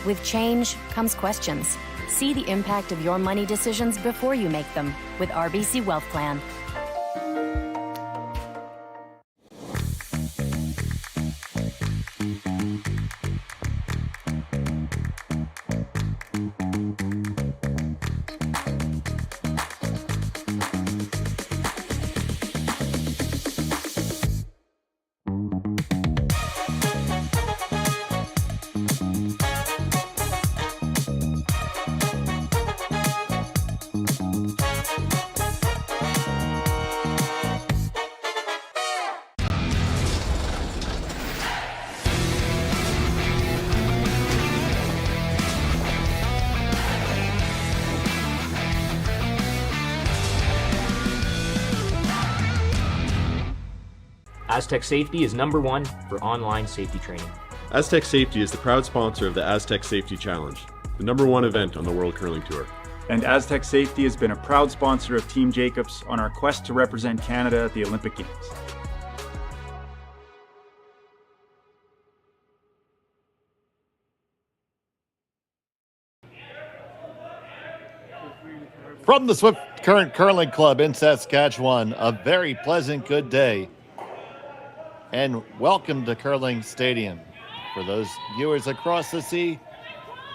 With change comes questions. See the impact of your money decisions before you make them with RBC Wealth Plan. Aztec Safety is #1 for online safety training. Aztec Safety is the proud sponsor of the Aztec Safety Challenge, the #1 event on the World Curling Tour. And Aztec Safety has been a proud sponsor of Team Jacobs on our quest to represent Canada at the Olympic Games. From the Swift Current Curling Club in Saskatchewan, a very pleasant good day. And welcome to Curling Stadium. For those viewers across the sea,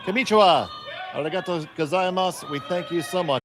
konnichiwa, arigato gozaimasu. We thank you so much.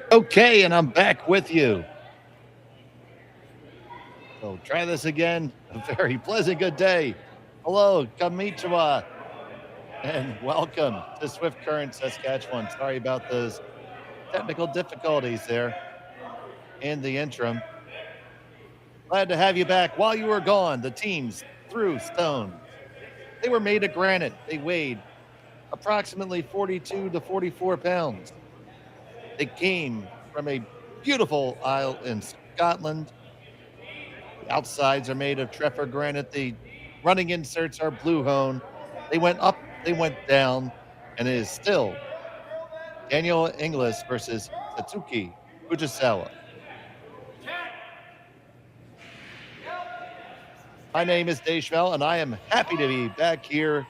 Okay, and I'm back with you. So try this again. A very pleasant good day. Hello, konnichiwa, and welcome to Swift Current Saskatchewan. Sorry about those technical difficulties there in the interim. Glad to have you back. While you were gone, the teams threw stones. They were made of granite. They weighed approximately 42 to 44 pounds. They came from a beautiful isle in Scotland. The outsides are made of Treffer granite. The running inserts are blue hone. They went up, they went down, and it is still Danielle Inglis versus Satsuki Fujisawa. My name is Dave Schmel, and I am happy to be back here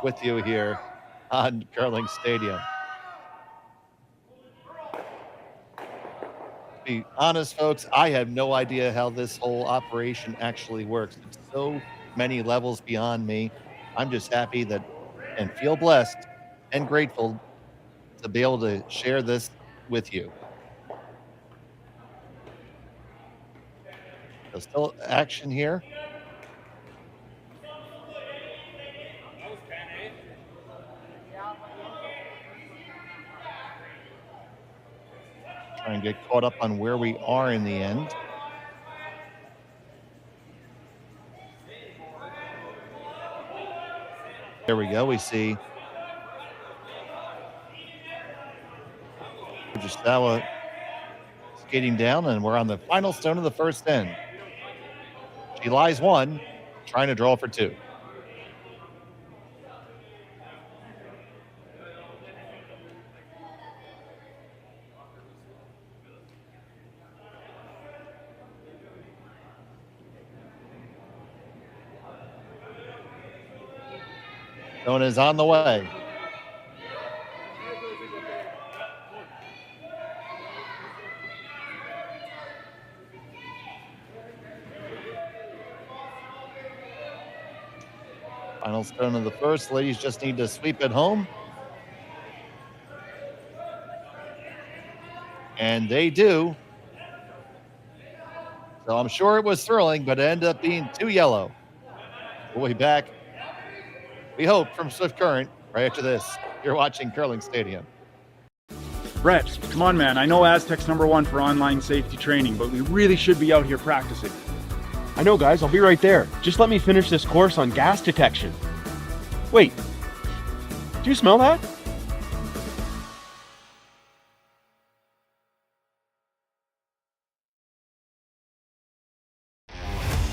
with you here on Curling Stadium. To be honest, folks, I have no idea how this whole operation actually works. It's so many levels beyond me. I'm just happy that and feel blessed and grateful to be able to share this with you. There's still action here. Try and get caught up on where we are in the end. There we go. We see Fujisawa skating down, and we're on the final stone of the first end. She lies one, trying to draw for two. Stone is on the way. Final stone of the first. Ladies just need to sweep it home. And they do. So I'm sure it was thrilling, but it ended up being too yellow. We'll be back, we hope, from Swift Current right after this. You're watching Curling Stadium. Brett, come on, man. I know Aztec's #1 for online safety training, but we really should be out here practicing. I know, guys. I'll be right there. Just let me finish this course on gas detection. Wait. Do you smell that?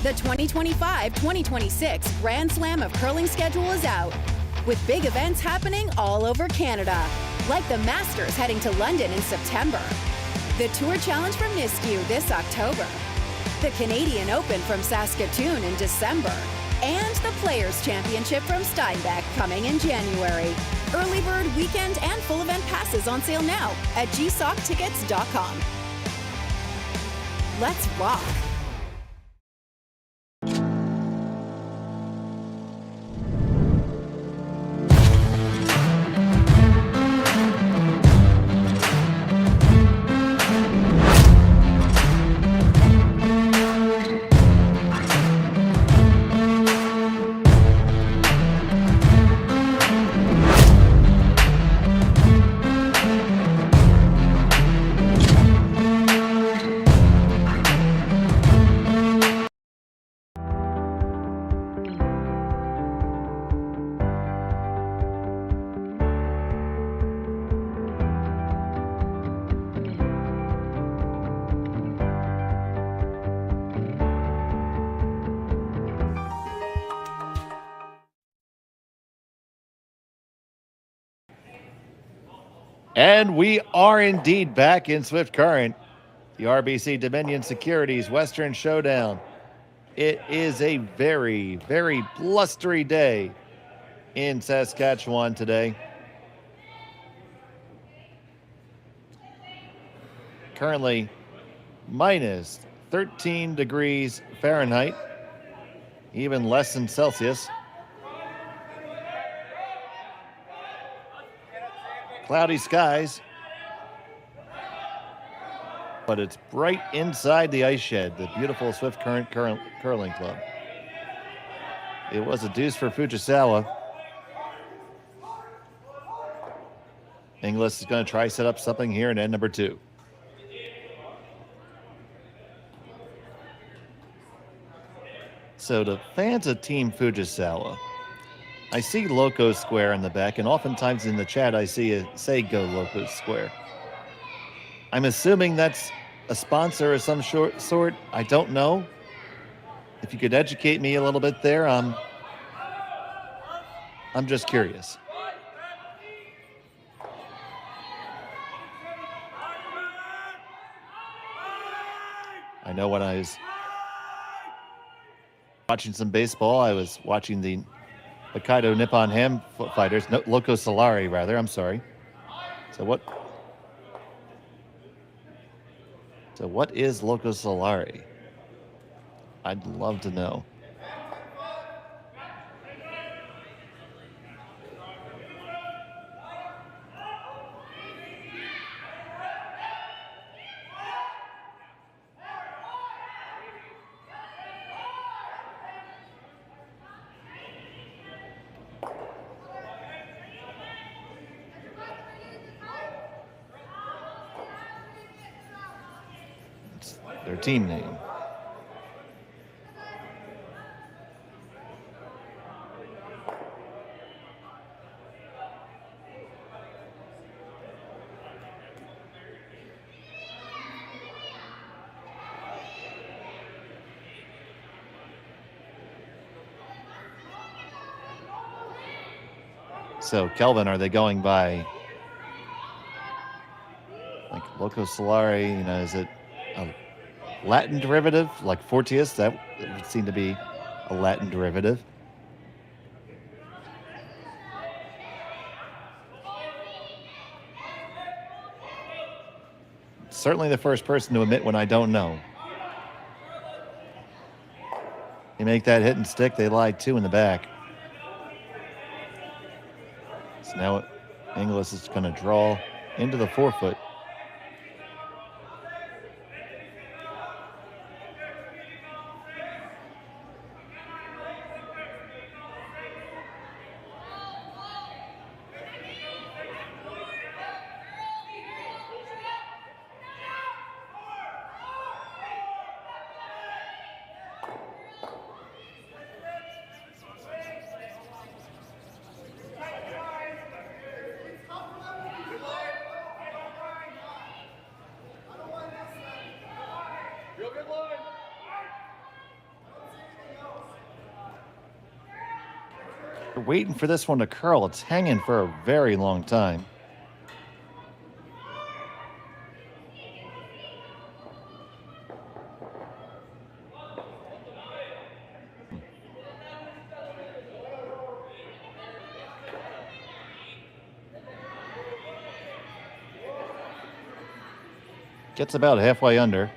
The 2025-2026 Grand Slam of Curling schedule is out, with big events happening all over Canada, like the Masters heading to London in September, the Tour Challenge from Nisku this October, the Canadian Open from Saskatoon in December, and the Players' Championship from Steinbach coming in January. Early bird weekend and full event passes on sale now at gsoctickets.com. Let's rock! And we are indeed back in Swift Current, the RBC Dominion Securities Western Showdown. It is a very, very blustery day in Saskatchewan today. Currently minus 13 degrees Fahrenheit, even less than Celsius. Cloudy skies, but it's bright inside the ice shed, the beautiful Swift Current Curling Club. It was a deuce for Fujisawa. Inglis is going to try set up something here in end number 2. So the fans of Team Fujisawa, I see Loco Square in the back, and oftentimes in the chat I see it say Go Loco Square. I'm assuming that's a sponsor of some sort. I don't know. If you could educate me a little bit there, I'm just curious. I know when I was watching some baseball, I was watching the Hokkaido Nippon Ham Fighters, no, Loco Solari rather, I'm sorry. So what is Loco Solari? I'd love to know. their team name. So, Kelvin, are they going by like Loco Solari? You know, is it a Latin derivative like Fortius? That would seem to be a Latin derivative. Certainly the first person to admit when I don't know. They make that hit and stick, they lie 2 in the back. So now Inglis is going to draw into the forefoot. We're waiting for this one to curl. It's hanging for a very long time. Gets about halfway under.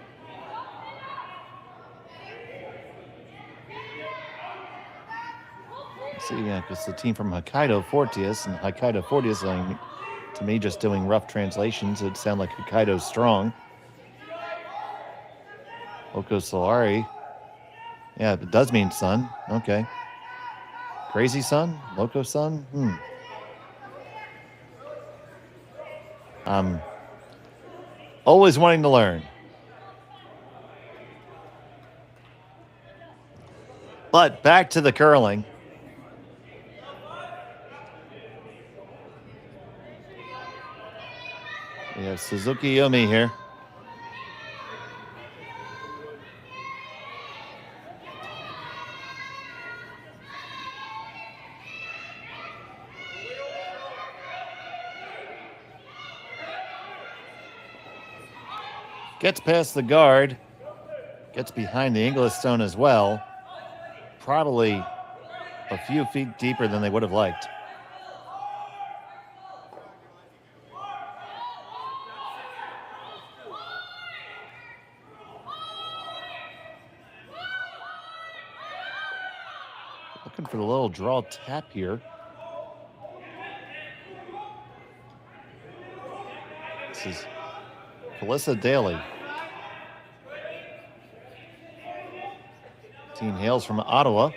See, yeah, because the team from Hokkaido Fortius, and Hokkaido Fortius, to me, just doing rough translations, it sound like Hokkaido Strong. Loco Solari. Yeah, it does mean sun. Okay. Crazy Sun? Loco Sun? I'm always wanting to learn. But back to the curling. We have Suzuki Yomi here. Gets past the guard. Gets behind the Inglis stone as well. Probably a few feet deeper than they would have liked. Looking for the little draw tap here. This is Felissa Daly. Team hails from Ottawa.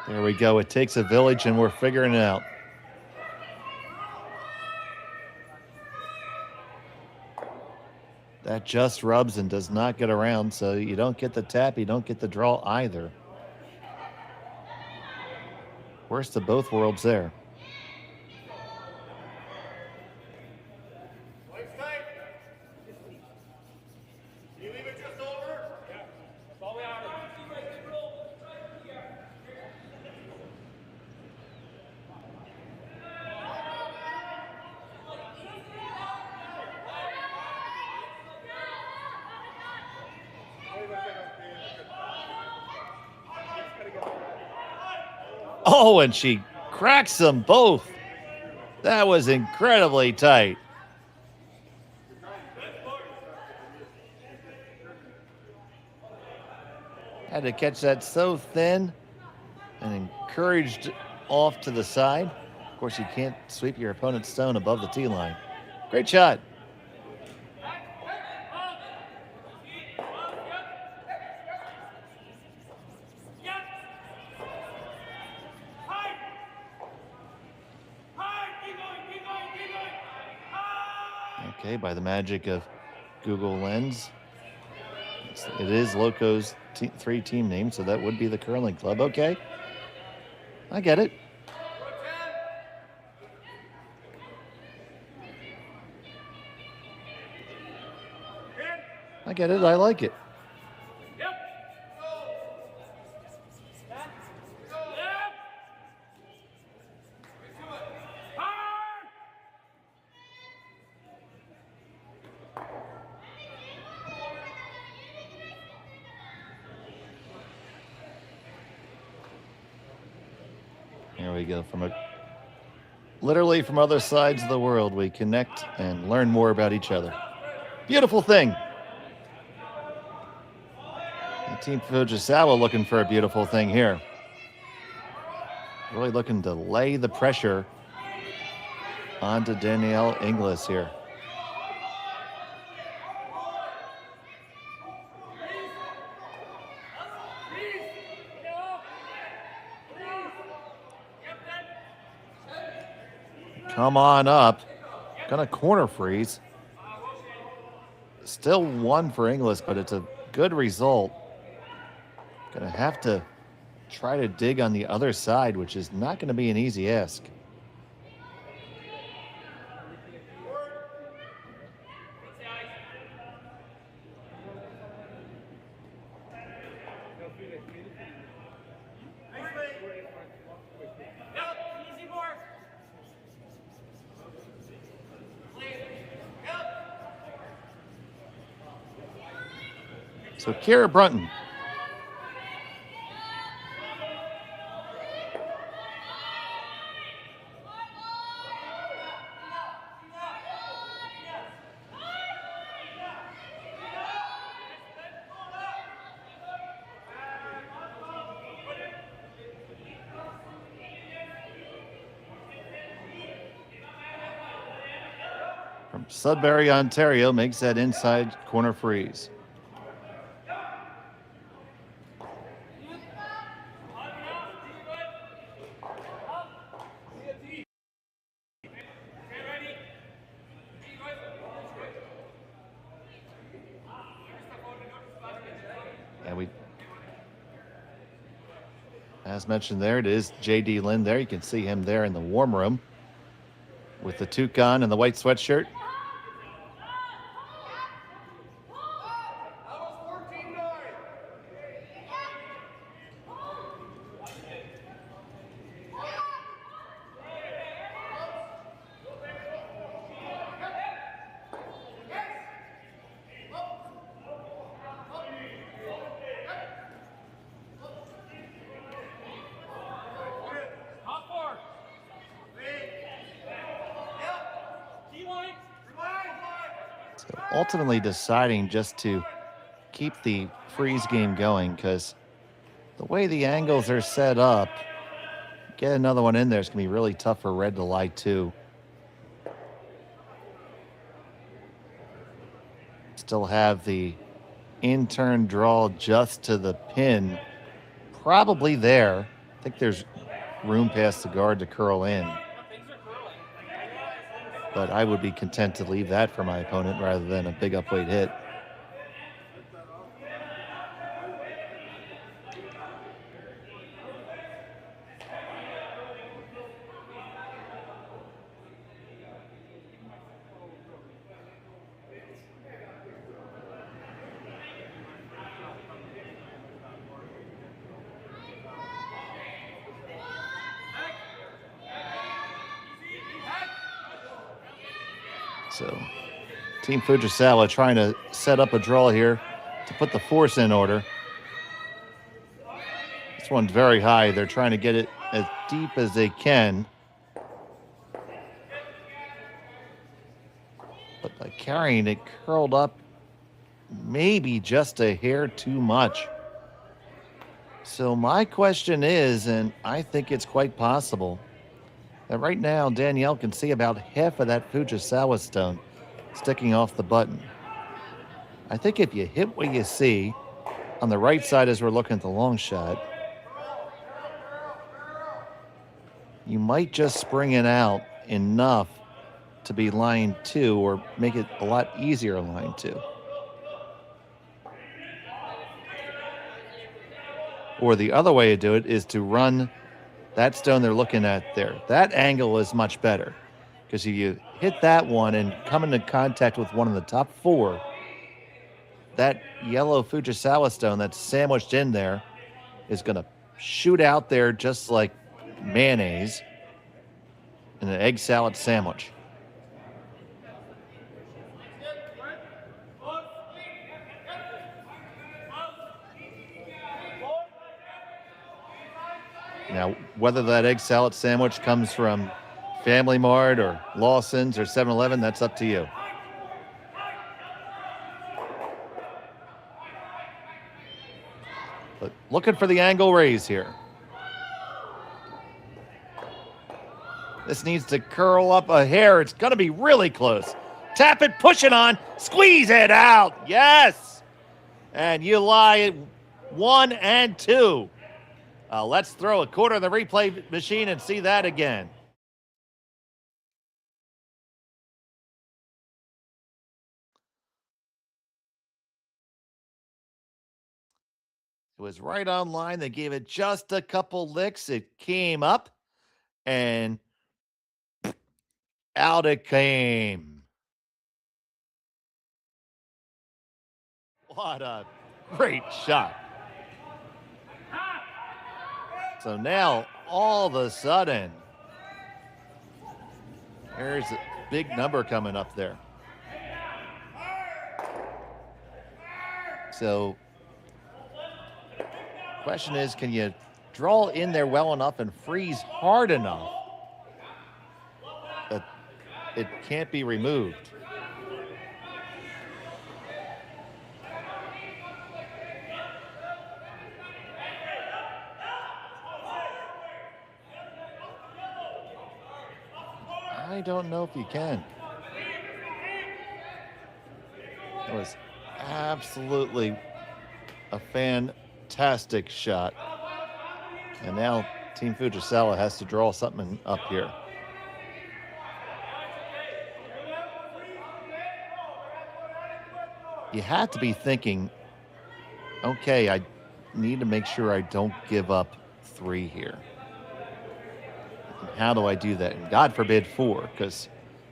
There we go. It takes a village, and we're figuring it out. That just rubs and does not get around, so you don't get the tap, you don't get the draw either. Worst of both worlds there. Oh, and she cracks them both. That was incredibly tight. Had to catch that so thin and encouraged off to the side. Of course, you can't sweep your opponent's stone above the tee line. Great shot. Okay, by the magic of Google Lens, it is Loco's three team name, so that would be the curling club. Okay, I get it. I get it. I like it. Here we go. Literally from other sides of the world, we connect and learn more about each other. Beautiful thing. And Team Fujisawa looking for a beautiful thing here. Really looking to lay the pressure onto Danielle Inglis here. Come on up. Gonna corner freeze. Still one for Inglis, but it's a good result. Gonna have to try to dig on the other side, which is not gonna be an easy ask. So Kira Brunton. From Sudbury, Ontario, makes that inside corner freeze. As mentioned there, it is J.D. Lynn there. You can see him there in the warm room with the toucan and the white sweatshirt. Ultimately deciding just to keep the freeze game going, because the way the angles are set up, get another one in there is going to be really tough for red to lie to. Still have the in-turn draw just to the pin. Probably there. I think there's room past the guard to curl in. But I would be content to leave that for my opponent rather than a big upweight hit. So Team Fujisawa trying to set up a draw here to put the force in order. This one's very high. They're trying to get it as deep as they can. But by carrying it curled up maybe just a hair too much. So my question is, and I think it's quite possible, that right now Danielle can see about half of that Fujisawa stone sticking off the button. I think if you hit what you see on the right side as we're looking at the long shot, you might just spring it out enough to be line 2 or make it a lot easier on line 2. Or the other way to do it is to run that stone they're looking at there. That angle is much better because if you hit that one and come into contact with one of the top 4, that yellow Fujisawa stone that's sandwiched in there is going to shoot out there just like mayonnaise in an egg salad sandwich. Now, whether that egg salad sandwich comes from Family Mart or Lawson's or 7-Eleven, that's up to you. But looking for the angle raise here. This needs to curl up a hair. It's going to be really close. Tap it, push it on, squeeze it out. Yes. And you lie at 1 and 2. Let's throw a quarter in the replay machine and see that again. It was right on line. They gave it just a couple licks. It came up and out it came. What a great shot. So now, all of a sudden, there's a big number coming up there. So, question is, can you draw in there well enough and freeze hard enough that it can't be removed? I don't know if you can. It was absolutely a fantastic shot. And now Team Fujisawa has to draw something up here. You have to be thinking, okay, I need to make sure I don't give up 3 here. How do I do that? And God forbid 4, because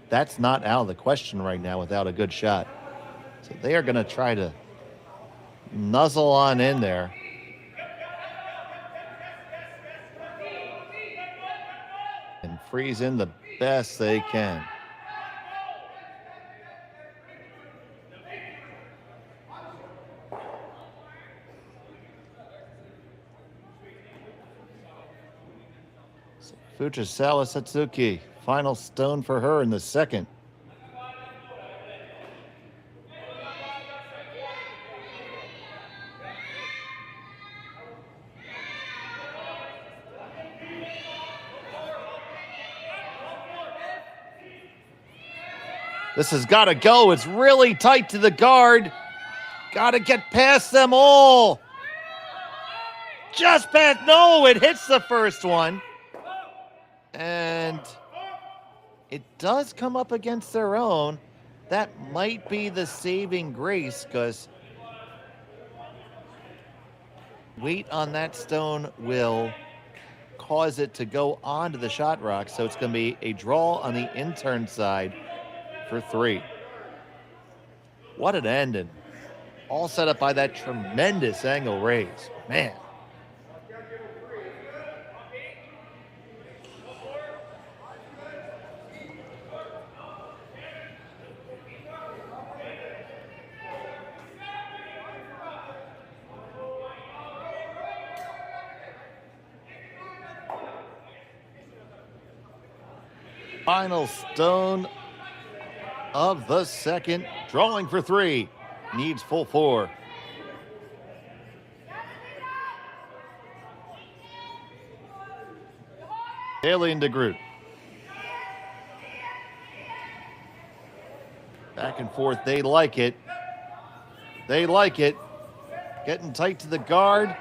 that's not out of the question right now without a good shot. So they are going to try to nuzzle on in there. And freeze in the best they can. Fujisawa Satsuki, final stone for her in the second. This has got to go. It's really tight to the guard. Got to get past them all. Just past. No, it hits the first one. And it does come up against their own. That might be the saving grace, because weight on that stone will cause it to go onto the shot rock. So it's going to be a draw on the intern side for 3. What an ending. All set up by that tremendous angle raise. Man. Final stone of the second, drawing for 3, needs full 4. Haley and DeGroot. Back and forth, they like it. They like it. Getting tight to the guard.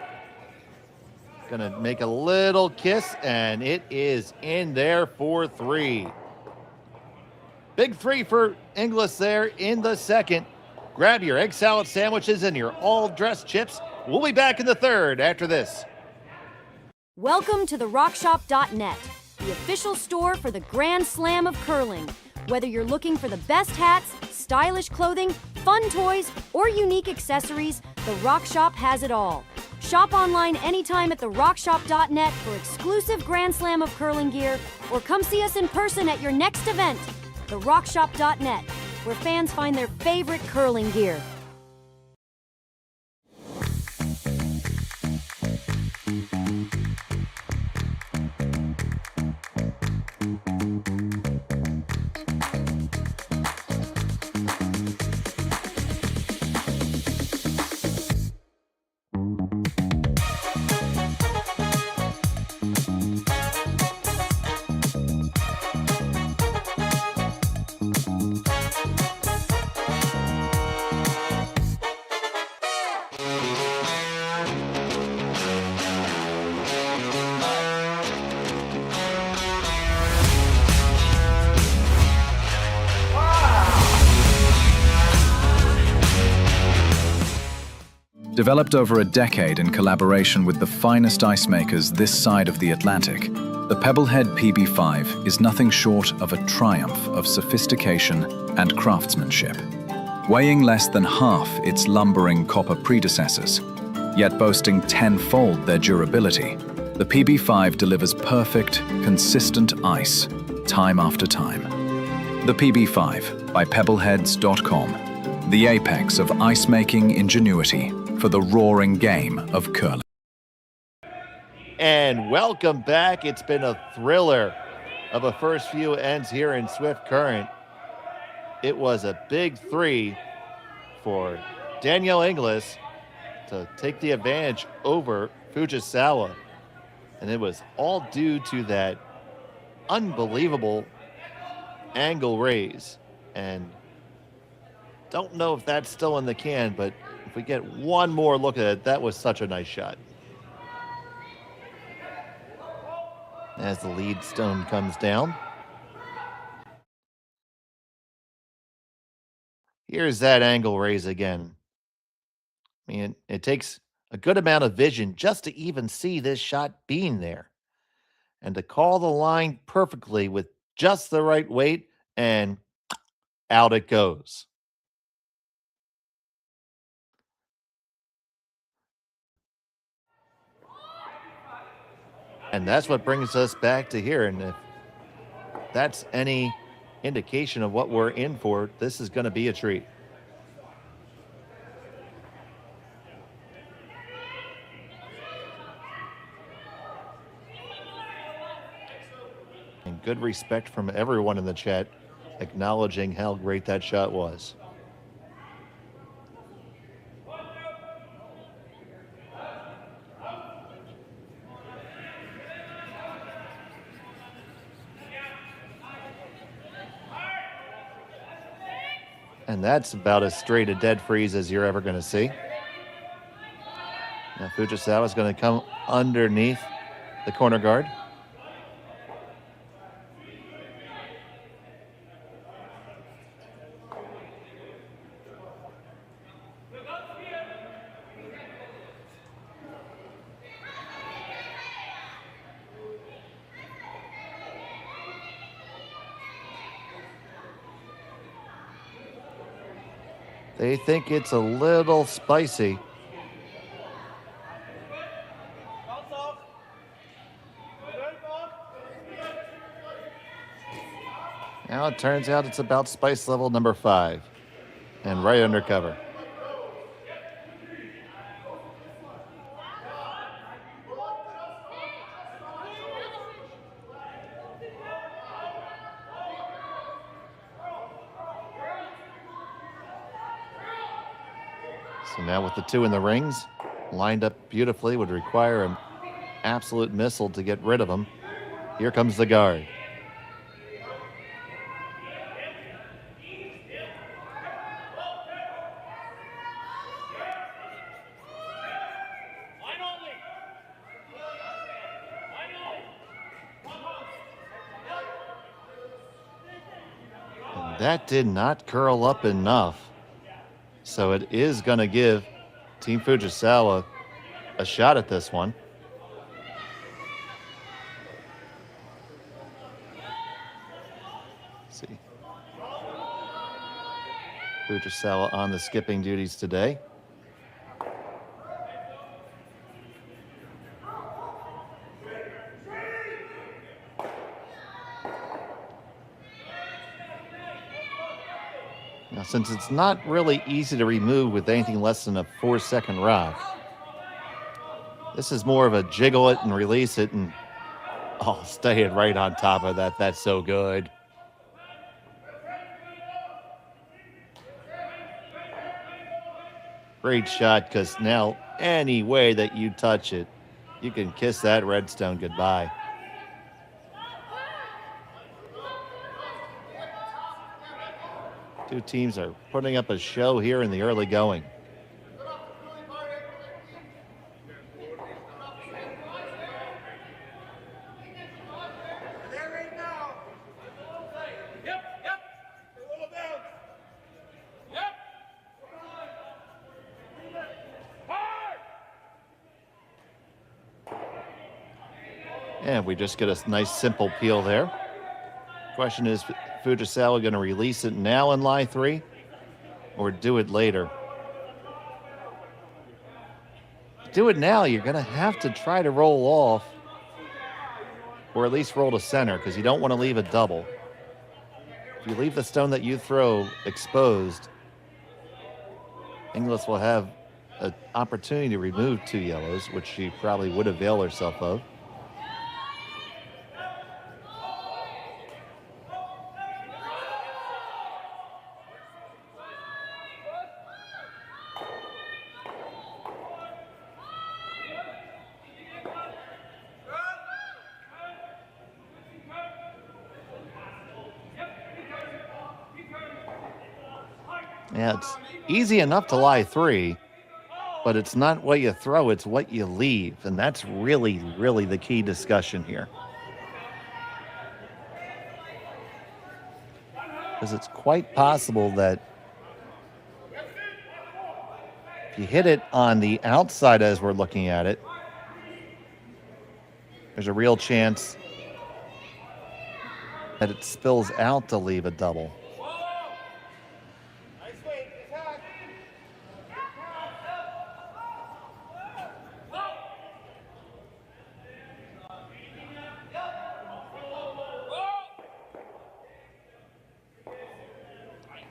Gonna make a little kiss, and it is in there for 3. Big three for Inglis there in the second. Grab your egg salad sandwiches and your all-dressed chips. We'll be back in the third after this. Welcome to the RockShop.net, the official store for the Grand Slam of curling. Whether you're looking for the best hats, stylish clothing, fun toys, or unique accessories, the Rock Shop has it all. Shop online anytime at therockshop.net for exclusive Grand Slam of curling gear, or come see us in person at your next event. TheRockShop.net, where fans find their favorite curling gear. Developed over a decade in collaboration with the finest ice makers this side of the Atlantic, the Pebblehead PB5 is nothing short of a triumph of sophistication and craftsmanship. Weighing less than half its lumbering copper predecessors, yet boasting tenfold their durability, the PB5 delivers perfect, consistent ice, time after time. The PB5 by Pebbleheads.com, the apex of ice-making ingenuity for the roaring game of curling. And welcome back. It's been a thriller of a first few ends here in Swift Current. It was a big three for Danielle Inglis to take the advantage over Fujisawa. And it was all due to that unbelievable angle raise. And don't know if that's still in the can, but if we get one more look at it, that was such a nice shot. As the lead stone comes down. Here's that angle raise again. I mean, it takes a good amount of vision just to even see this shot being there. And to call the line perfectly with just the right weight, and out it goes. And that's what brings us back to here. And if that's any indication of what we're in for, this is going to be a treat. And good respect from everyone in the chat, acknowledging how great that shot was. And that's about as straight a dead freeze as you're ever going to see. Now Fujisawa is going to come underneath the corner guard. They think it's a little spicy. Now it turns out it's about spice level number 5 and right under cover. So now with the two in the rings, lined up beautifully, would require an absolute missile to get rid of them. Here comes the guard. And That did not curl up enough. So it is going to give Team Fujisawa a shot at this one. Let's see. Fujisawa on the skipping duties today. Now, since it's not really easy to remove with anything less than a 4-second rock, this is more of a jiggle it and release it and, oh, stay it right on top of that. That's so good. Great shot, because now any way that you touch it, you can kiss that redstone goodbye. Two teams are putting up a show here in the early going. And we just get a nice simple peel there. Question is, Fujisawa going to release it now in lie 3 or do it later? Do it now, you're going to have to try to roll off or at least roll to center because you don't want to leave a double. If you leave the stone that you throw exposed, Inglis will have an opportunity to remove 2 yellows, which she probably would avail herself of. Yeah, it's easy enough to lie 3, but it's not what you throw, it's what you leave. And that's really, really the key discussion here. Because it's quite possible that if you hit it on the outside as we're looking at it, there's a real chance that it spills out to leave a double.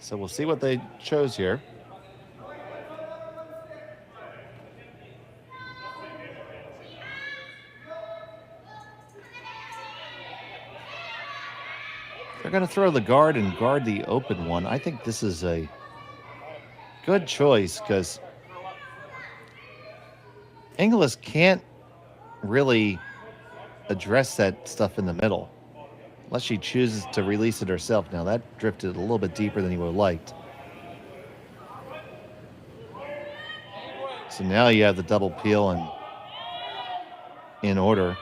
So we'll see what they chose here. They're going to throw the guard and guard the open one. I think this is a good choice because Inglis can't really address that stuff in the middle unless she chooses to release it herself. Now that drifted a little bit deeper than you would have liked. So now you have the double peel and in order.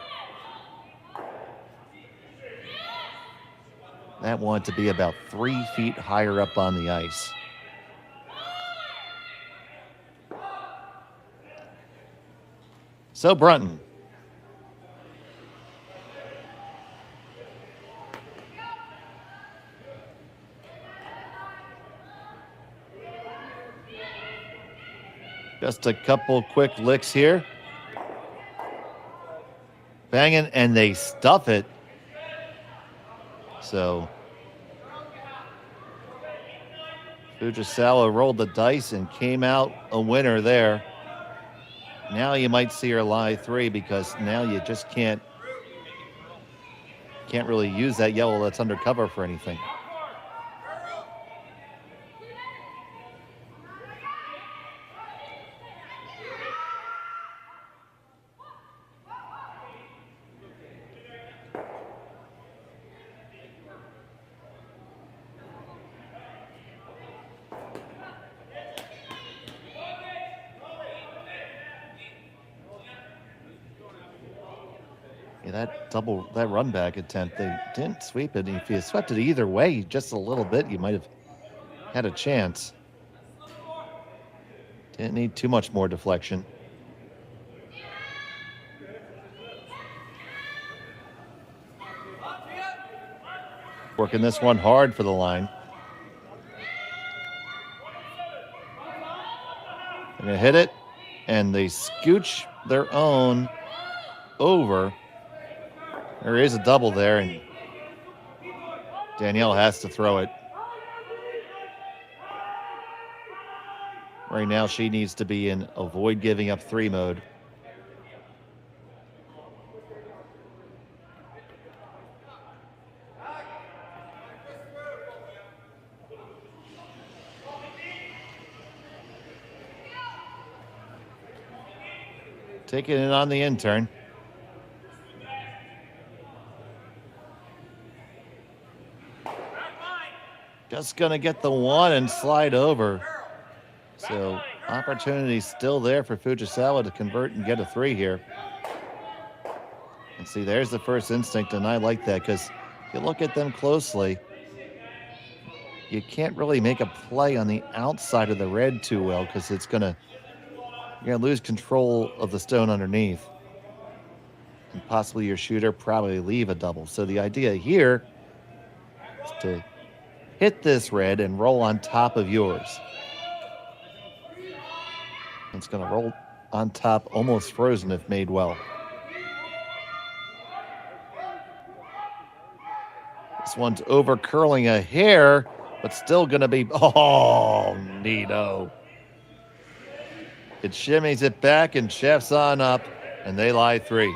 That wanted to be about 3 feet higher up on the ice. So Brunton. Just a couple quick licks here. Banging, and they stuff it. So Fujisawa rolled the dice and came out a winner there. Now you might see her lie 3 because now you just can't really use that yellow that's under cover for anything. Yeah, that run back attempt, they didn't sweep it. If you swept it either way, just a little bit, you might have had a chance. Didn't need too much more deflection. Working this one hard for the line. They're going to hit it, and they scooch their own over. There is a double there, and Danielle has to throw it. Right now, she needs to be in avoid giving up 3 mode. Taking it on the intern. Just going to get the one and slide over. So opportunity still there for Fujisawa to convert and get a 3 here. And see, there's the first instinct, and I like that because if you look at them closely, you can't really make a play on the outside of the red too well because you're going to lose control of the stone underneath. And possibly your shooter probably leave a double. So the idea here is to hit this red and roll on top of yours. It's going to roll on top, almost frozen if made well. This one's over curling a hair, but still going to be, oh, neato. It shimmies it back and chefs on up, and they lie 3.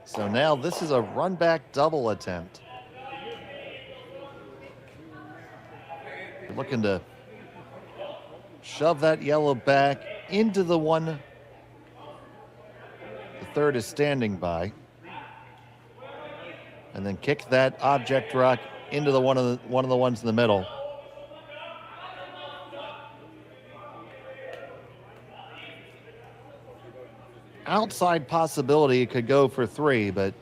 So now this is a run back double attempt. You're looking to shove that yellow back into the one the third is standing by, and then kick that object rock into the one of the ones in the middle. Outside possibility it could go for 3, but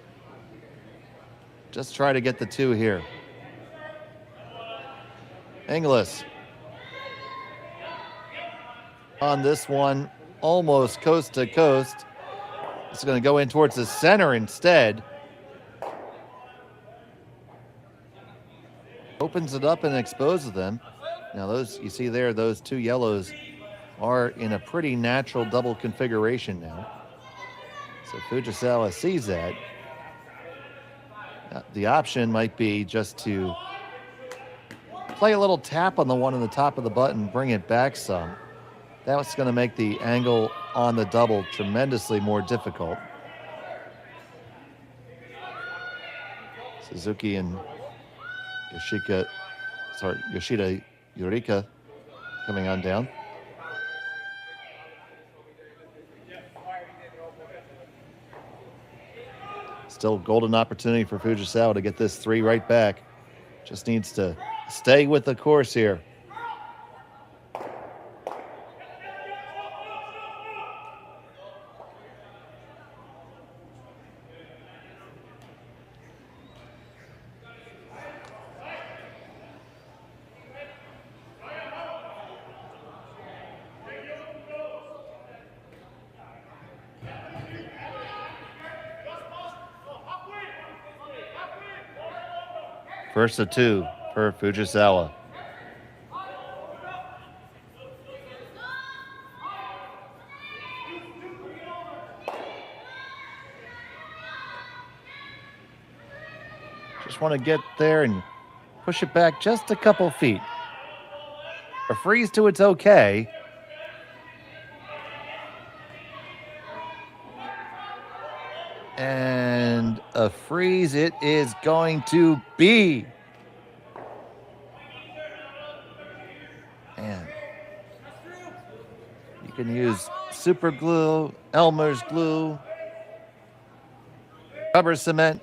just try to get the 2 here. Inglis on this one, almost coast to coast. It's going to go in towards the center instead. Opens it up and exposes them. Now those, you see there, those 2 yellows are in a pretty natural double configuration now. So Fujisawa sees that. The option might be just to play a little tap on the one on the top of the button, bring it back some. That's going to make the angle on the double tremendously more difficult. Suzuki and Yoshida Yurika coming on down. Still golden opportunity for Fujisawa to get this 3 right back. Just needs to stay with the course here. First of 2 for Fujisawa. Just want to get there and push it back just a couple feet. A freeze to it's okay. And a freeze it is going to be. Man. You can use super glue, Elmer's glue, rubber cement,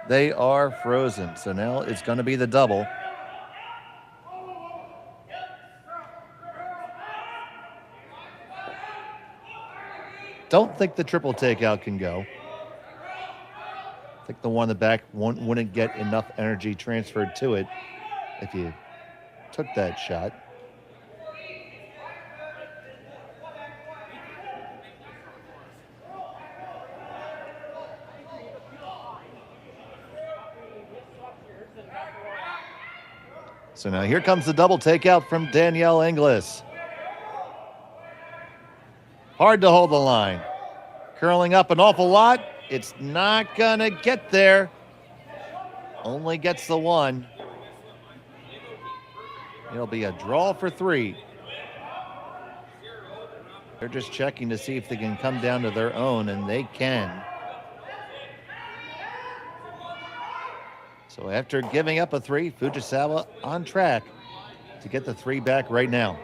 They are frozen. So now it's going to be the double. Don't think the triple takeout can go. I think the one in the back wouldn't get enough energy transferred to it if you took that shot. So now here comes the double takeout from Danielle Inglis. Hard to hold the line. Curling up an awful lot. It's not gonna get there. Only gets the one. It'll be a draw for 3. They're just checking to see if they can come down to their own, and they can. So after giving up a 3, Fujisawa on track to get the 3 back right now.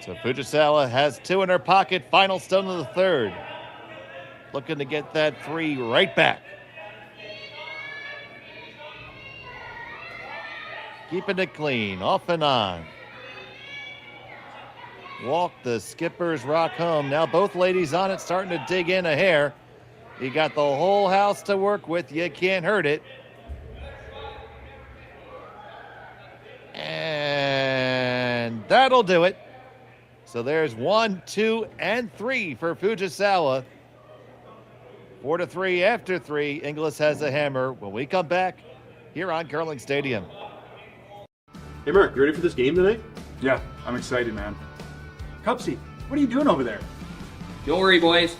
So Fujisawa has 2 in her pocket. Final stone of the 3rd. Looking to get that 3 right back. Keeping it clean, off and on. Walk the skipper's rock home. Now both ladies on it, starting to dig in a hair. You got the whole house to work with. You can't hurt it. And that'll do it. So there's 1, 2, and 3 for Fujisawa. 4-3 after 3. Inglis has a hammer. When we come back here on Curling Stadium. Hey Mark, you ready for this game tonight? Yeah, I'm excited, man. Cupsy, what are you doing over there? Don't worry, boys.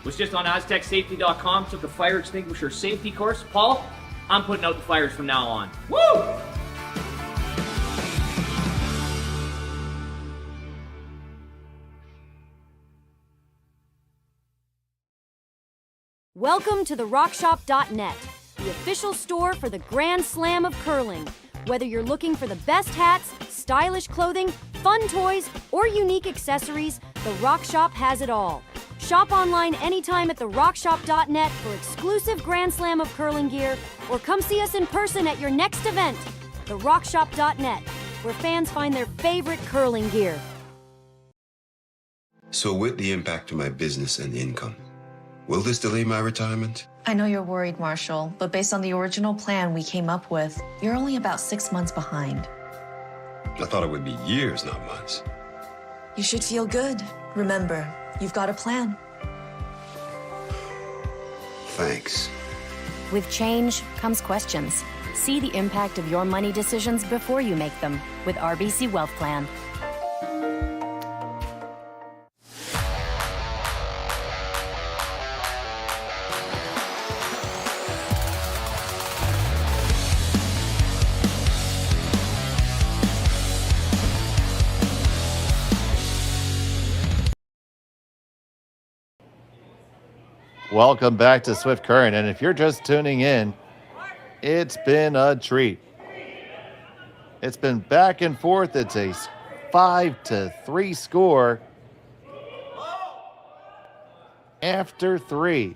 Was just on AztecSafety.com, took a fire extinguisher safety course. Paul, I'm putting out the fires from now on. Woo! Welcome to the RockShop.net, the official store for the Grand Slam of curling. Whether you're looking for the best hats, stylish clothing, fun toys, or unique accessories, the Rock Shop has it all. Shop online anytime at the RockShop.net for exclusive Grand Slam of curling gear, or come see us in person at your next event. The RockShop.net, where fans find their favorite curling gear. So with the impact to my business and income, will this delay my retirement? I know you're worried, Marshall, but based on the original plan we came up with, you're only about 6 months behind. I thought it would be years, not months. You should feel good. Remember, you've got a plan. Thanks. With change comes questions. See the impact of your money decisions before you make them with RBC Wealth Plan. Welcome back to Swift Current, and if you're just tuning in, it's been a treat. It's been back and forth. It's a 5-3 score after 3.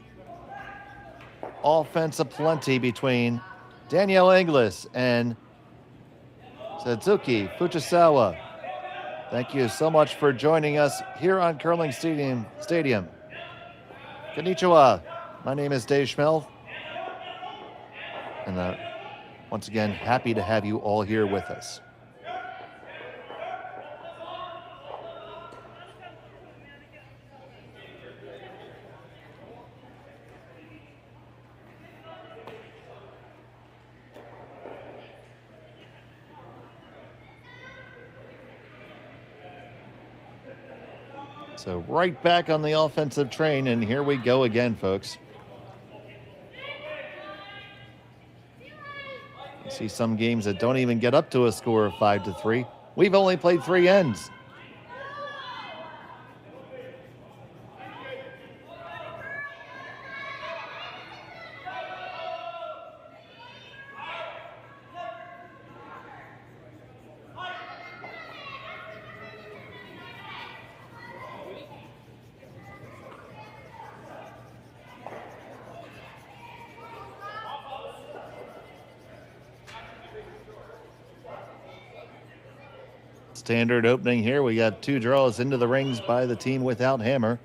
Offense aplenty between Danielle Inglis and Satsuki Fujisawa. Thank you so much for joining us here on Curling Stadium. Konnichiwa. My name is Dave Schmel. And once again, happy to have you all here with us. So right back on the offensive train, and here we go again, folks. You see some games that don't even get up to a score of 5-3. We've only played 3 ends. Standard opening here. We got 2 draws into the rings by the team without hammer.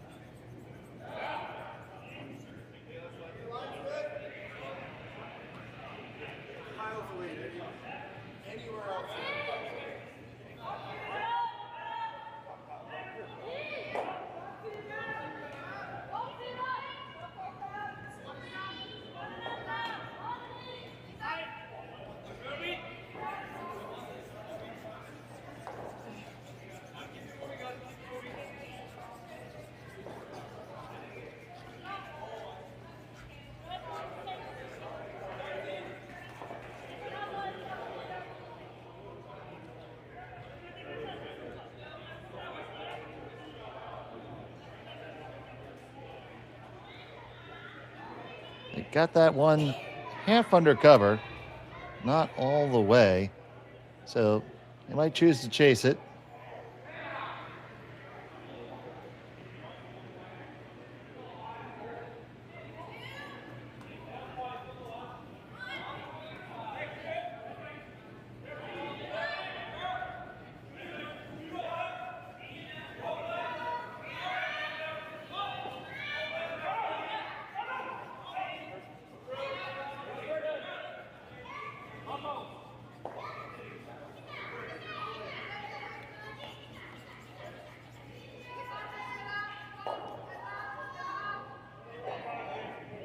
They got that one half under cover, not all the way. So they might choose to chase it.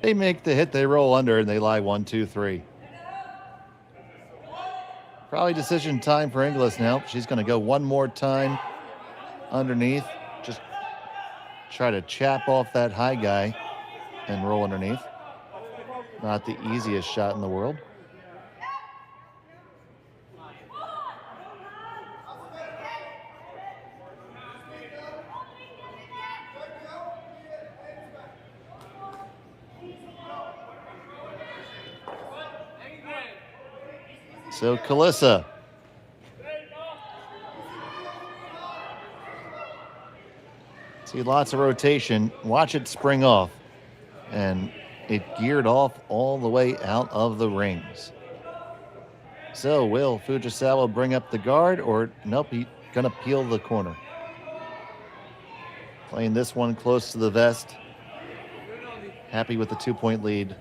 They make the hit, they roll under, and they lie 1, 2, 3. Probably decision time for Inglis now. She's going to go one more time underneath. Just try to chap off that high guy and roll underneath. Not the easiest shot in the world. So Kalissa. See lots of rotation. Watch it spring off. And it geared off all the way out of the rings. So will Fujisawa bring up the guard, or nope, he's gonna peel the corner. Playing this one close to the vest. Happy with the 2-point lead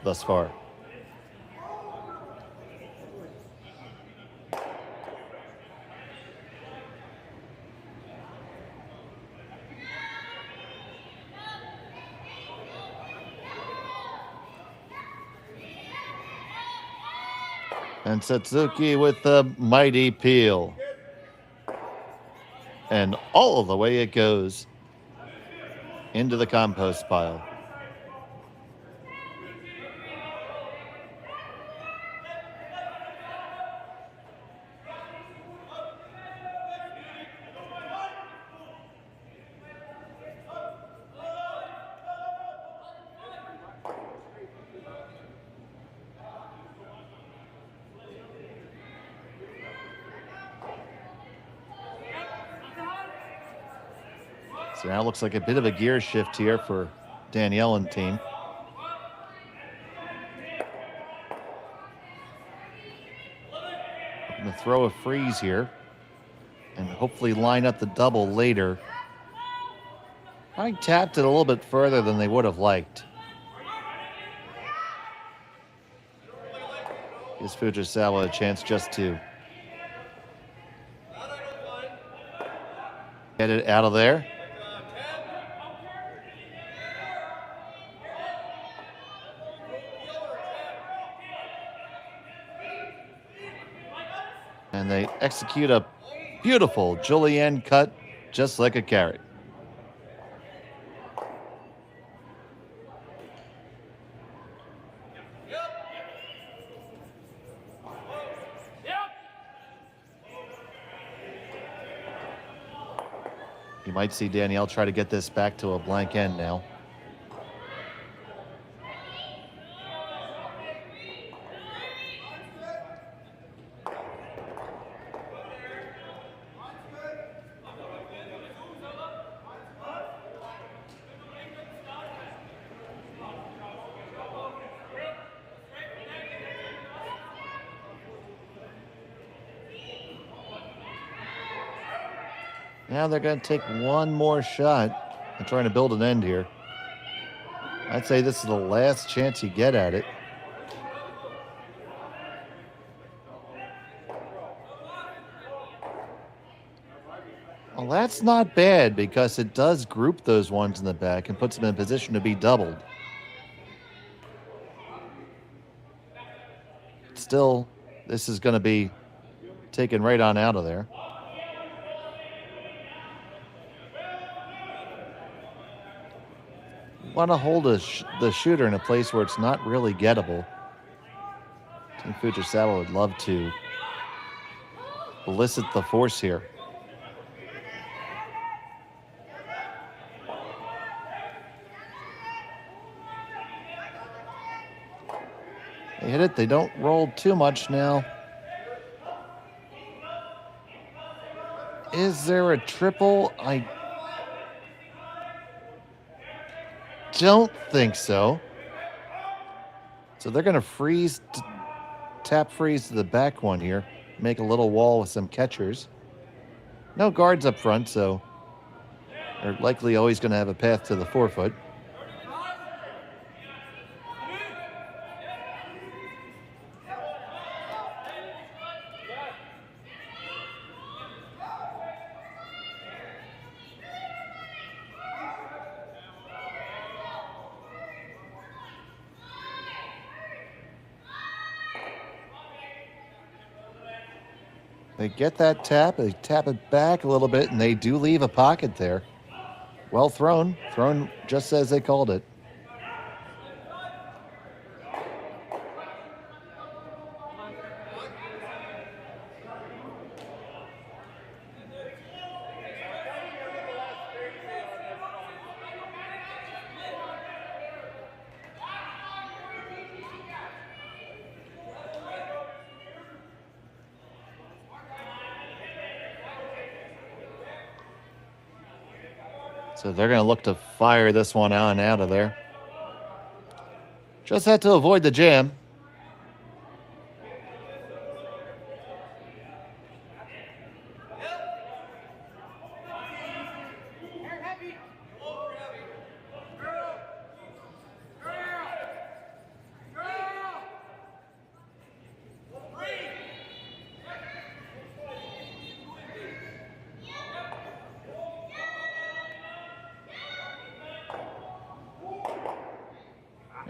thus far. And Satsuki with the mighty peel. And all the way it goes into the compost pile. So now it looks like a bit of a gear shift here for Danielle and team. I'm going to throw a freeze here and hopefully line up the double later. I tapped it a little bit further than they would have liked. Gives Fujisawa a chance just to get it out of there. And they execute a beautiful julienne cut, just like a carrot. You might see Danielle try to get this back to a blank end now. Now they're going to take one more shot and trying to build an end here. I'd say this is the last chance you get at it. Well, that's not bad because it does group those ones in the back and puts them in a position to be doubled. Still, this is going to be taken right on out of there. Want to hold the shooter in a place where it's not really gettable. Team Fujisawa would love to elicit the force here. They hit it. They don't roll too much now. Is there a triple? I don't think so. So they're going to freeze, tap freeze to the back one here. Make a little wall with some catchers. No guards up front, so they're likely always going to have a path to the forefoot. They get that tap, they tap it back a little bit, and they do leave a pocket there. Well thrown just as they called it. So they're going to look to fire this one on out of there. Just had to avoid the jam.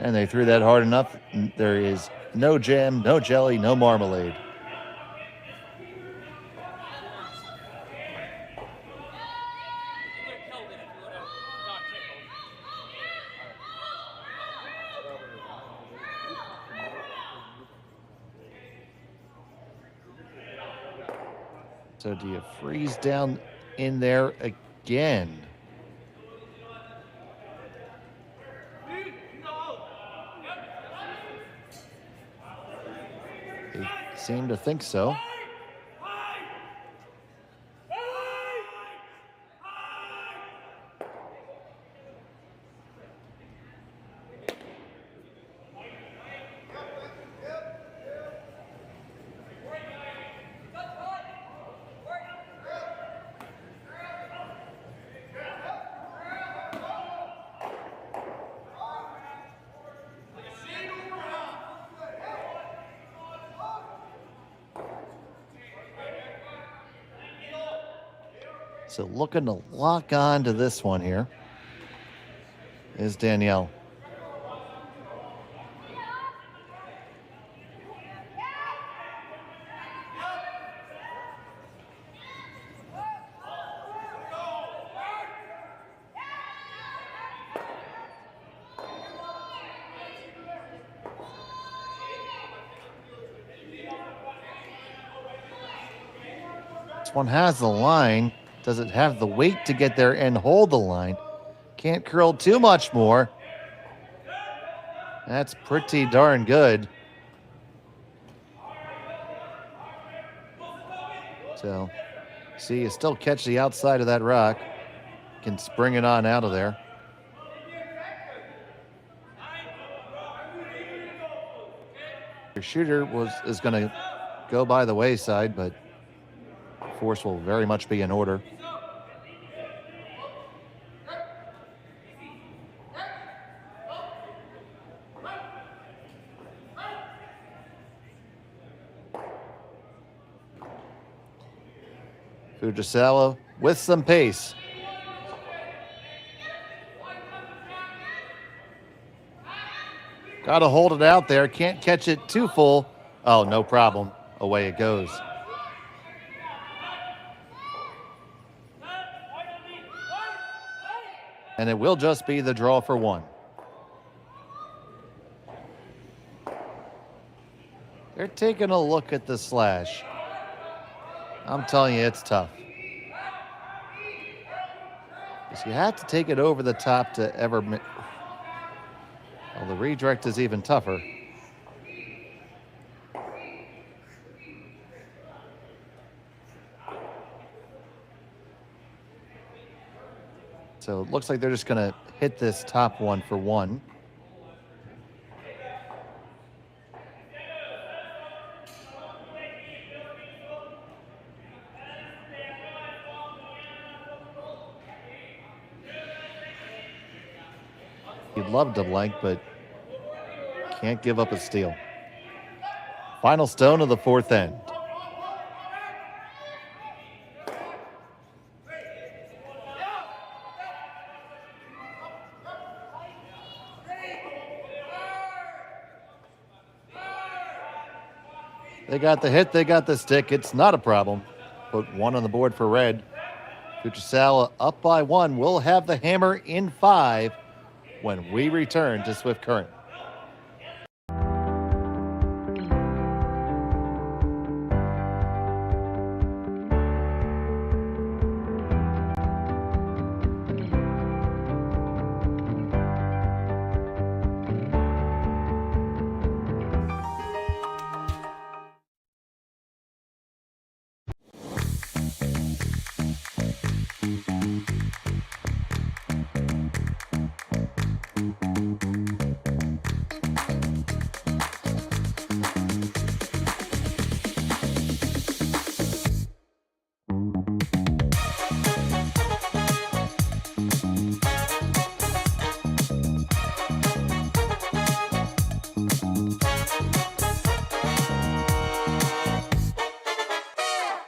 And they threw that hard enough. There is no jam, no jelly, no marmalade. So do you freeze down in there again? Seem to think so. So looking to lock on to this one here is Danielle. This one has the line. Does it have the weight to get there and hold the line? Can't curl too much more. That's pretty darn good. So, see, you still catch the outside of that rock. Can spring it on out of there. Your shooter is going to go by the wayside, but force will very much be in order. Fujisawa with some pace. Got to hold it out there. Can't catch it too full. Oh, no problem. Away it goes. And it will just be the draw for one. They're taking a look at the slash. I'm telling you, it's tough. Because you have to take it over the top to ever... Well, the redirect is even tougher. So it looks like they're just going to hit this top one for one. He'd love to blank, but can't give up a steal. Final stone of the fourth end. They got the hit, they got the stick. It's not a problem. Put one on the board for red. Fujisawa up by one. We'll have the hammer in 5 when we return to Swift Current.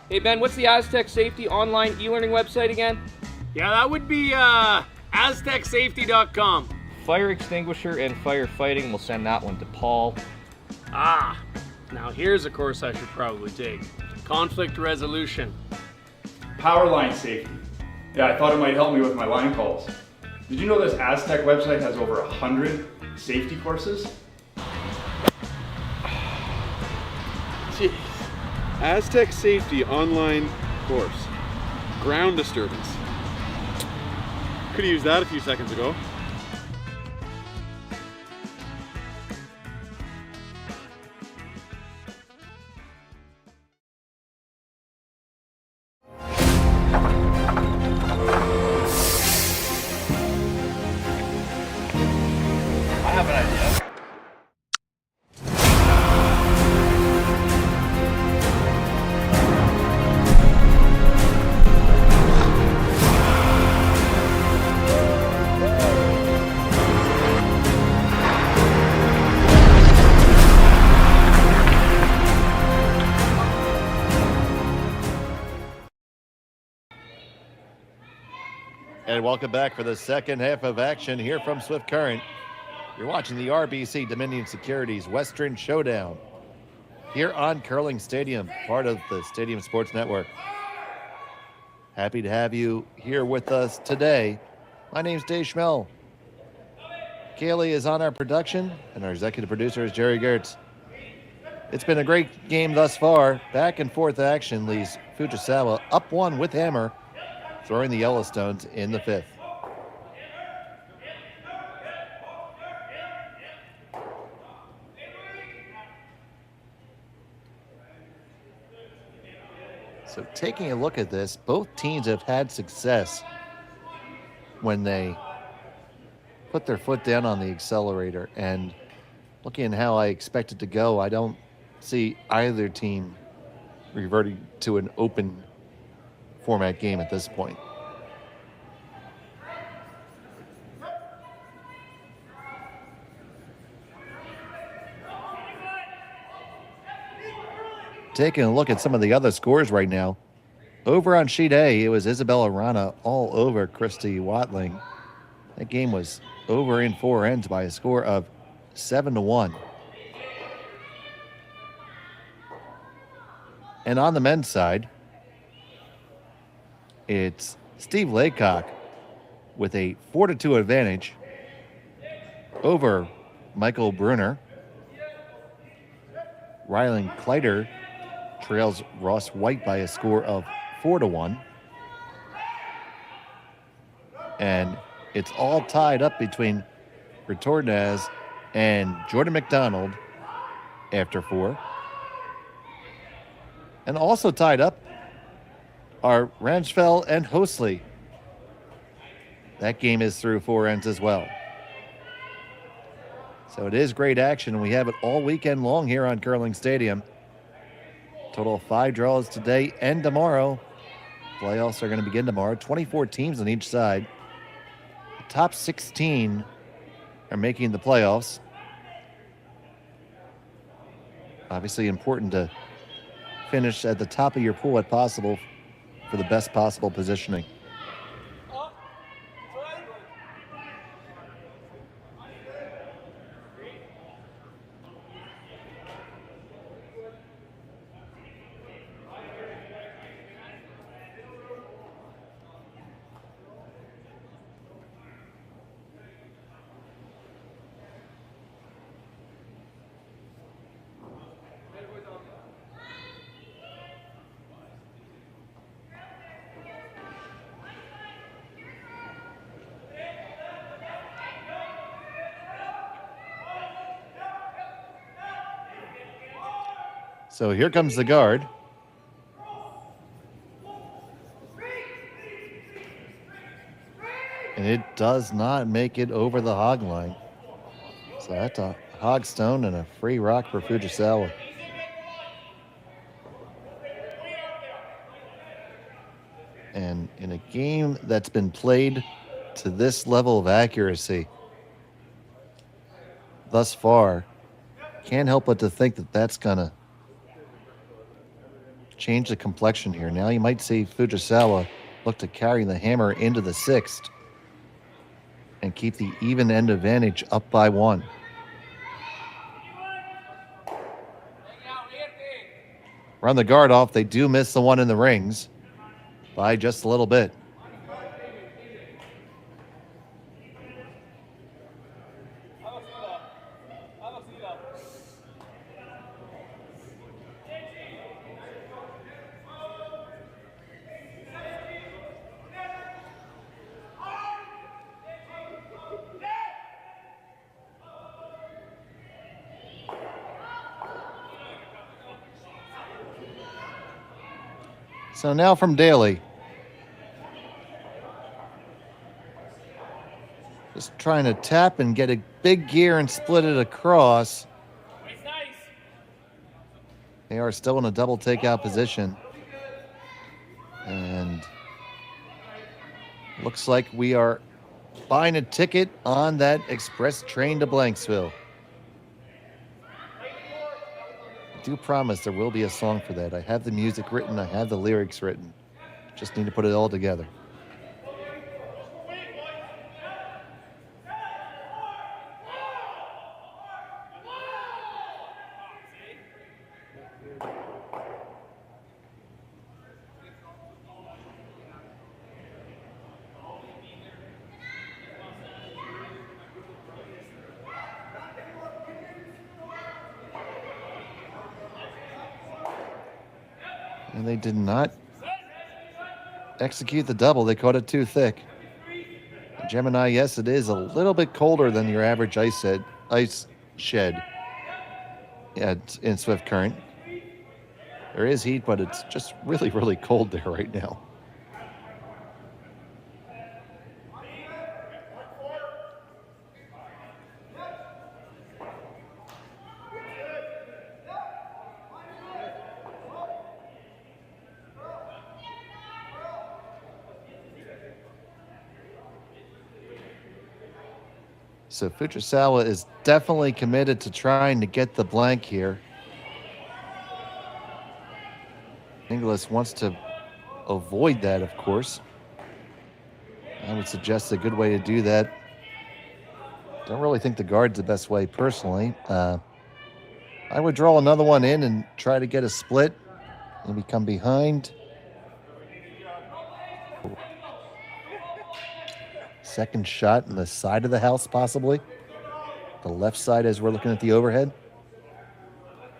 Hey Ben, what's the Aztec Safety online e-learning website again? Yeah, that would be aztecsafety.com. Fire extinguisher and firefighting, we'll send that one to Paul. Ah, now here's a course I should probably take. Conflict resolution. Power line safety. Yeah, I thought it might help me with my line calls. Did you know this Aztec website has over 100 safety courses? Jeez. Aztec Safety online course. Ground disturbance. Could have used that a few seconds ago. I have an idea. And welcome back for the second half of action here from Swift Current. You're watching the RBC Dominion Securities Western Showdown here on Curling Stadium, part of the Stadium Sports Network. Happy to have you here with us today. My name's Dave Schmel. Kaylee is on our production, and our executive producer is Jerry Gertz. It's been a great game thus far. Back and forth action leaves Fujisawa up one with hammer. throwing the Yellowstones in the 5th. So taking a look at this, both teams have had success when they put their foot down on the accelerator. And looking at how I expect it to go, I don't see either team reverting to an open format game at this point. Taking a look at some of the other scores right now. Over on sheet A, it was Isabella Rana all over Christy Watling. That game was over in 4 ends by a score of 7-1. And on the men's side, it's Steve Laycock with a 4-2 advantage over Michael Brunner. Rylan Kleider trails Ross White by a score of 4-1. And it's all tied up between Retornaz and Jordan McDonald after 4. And also tied up are Ramsfeld and Hosley. That game is through 4 ends as well. So it is great action. We have it all weekend long here on Curling Stadium. Total of 5 draws today and tomorrow. Playoffs are going to begin tomorrow. 24 teams on each side. The top 16 are making the playoffs. Obviously important to finish at the top of your pool if possible for the best possible positioning. So here comes the guard. And it does not make it over the hog line. So that's a hog stone and a free rock for Fujisawa. And in a game that's been played to this level of accuracy thus far, can't help but to think that that's gonna change the complexion here. Now you might see Fujisawa look to carry the hammer into the 6th and keep the even end advantage up by 1. Run the guard off. They do miss the one in the rings by just a little bit. So now from Daly. Just trying to tap and get a big gear and split it across. They are still in a double takeout position. And looks like we are buying a ticket on that express train to Blanksville. I do promise there will be a song for that. I have the music written, I have the lyrics written. Just need to put it all together. And they did not execute the double. They caught it too thick. Gemini, yes, it is a little bit colder than your average ice shed. Yeah, it's in Swift Current. There is heat, but it's just really, really cold there right now. So Fujisawa is definitely committed to trying to get the blank here. Inglis wants to avoid that, of course. I would suggest a good way to do that. Don't really think the guard's the best way personally. I would draw another one in and try to get a split. Maybe come behind. Second shot in the side of the house, possibly. The left side as we're looking at the overhead.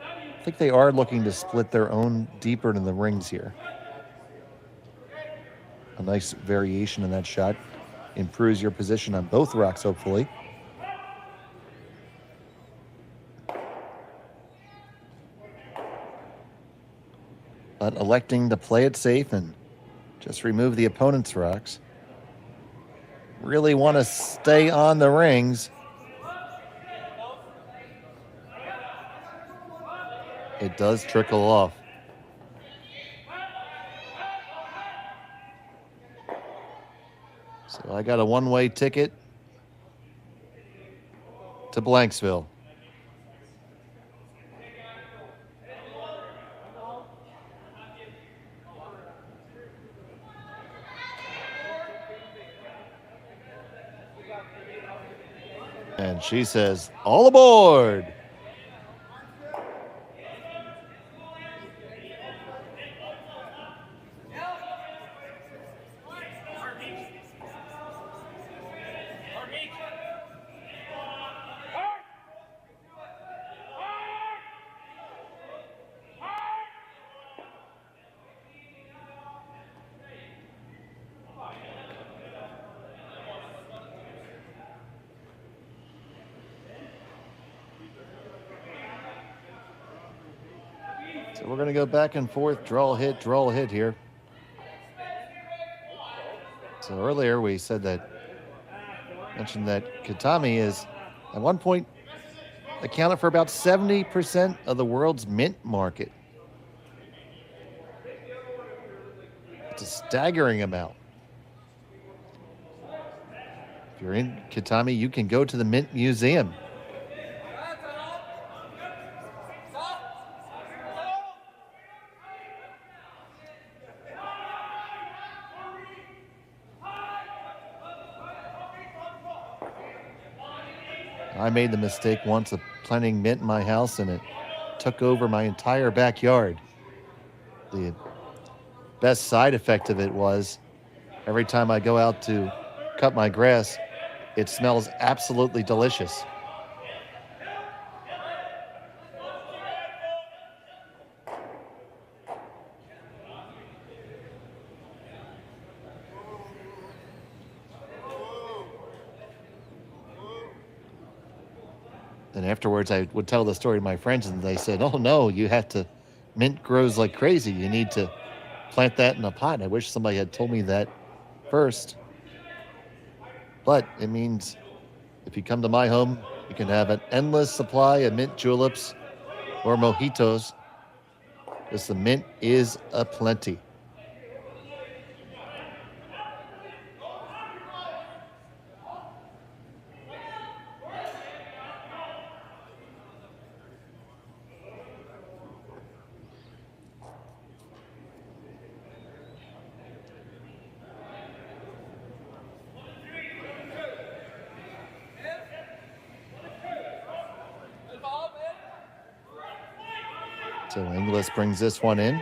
I think they are looking to split their own deeper into the rings here. A nice variation in that shot. Improves your position on both rocks, hopefully. But electing to play it safe and just remove the opponent's rocks. Really want to stay on the rings. It does trickle off. So I got a one-way ticket to Blanksville. And she says, all aboard. So we're going to go back and forth, draw a hit here. So earlier we said mentioned that Kitami is at one point accounted for about 70% of the world's mint market. It's a staggering amount. If you're in Kitami, you can go to the Mint Museum. I made the mistake once of planting mint in my house, and it took over my entire backyard. The best side effect of it was every time I go out to cut my grass, it smells absolutely delicious. And afterwards, I would tell the story to my friends, and they said, oh, no, mint grows like crazy. You need to plant that in a pot. I wish somebody had told me that first. But it means if you come to my home, you can have an endless supply of mint juleps or mojitos, because the mint is aplenty. So Inglis brings this one in.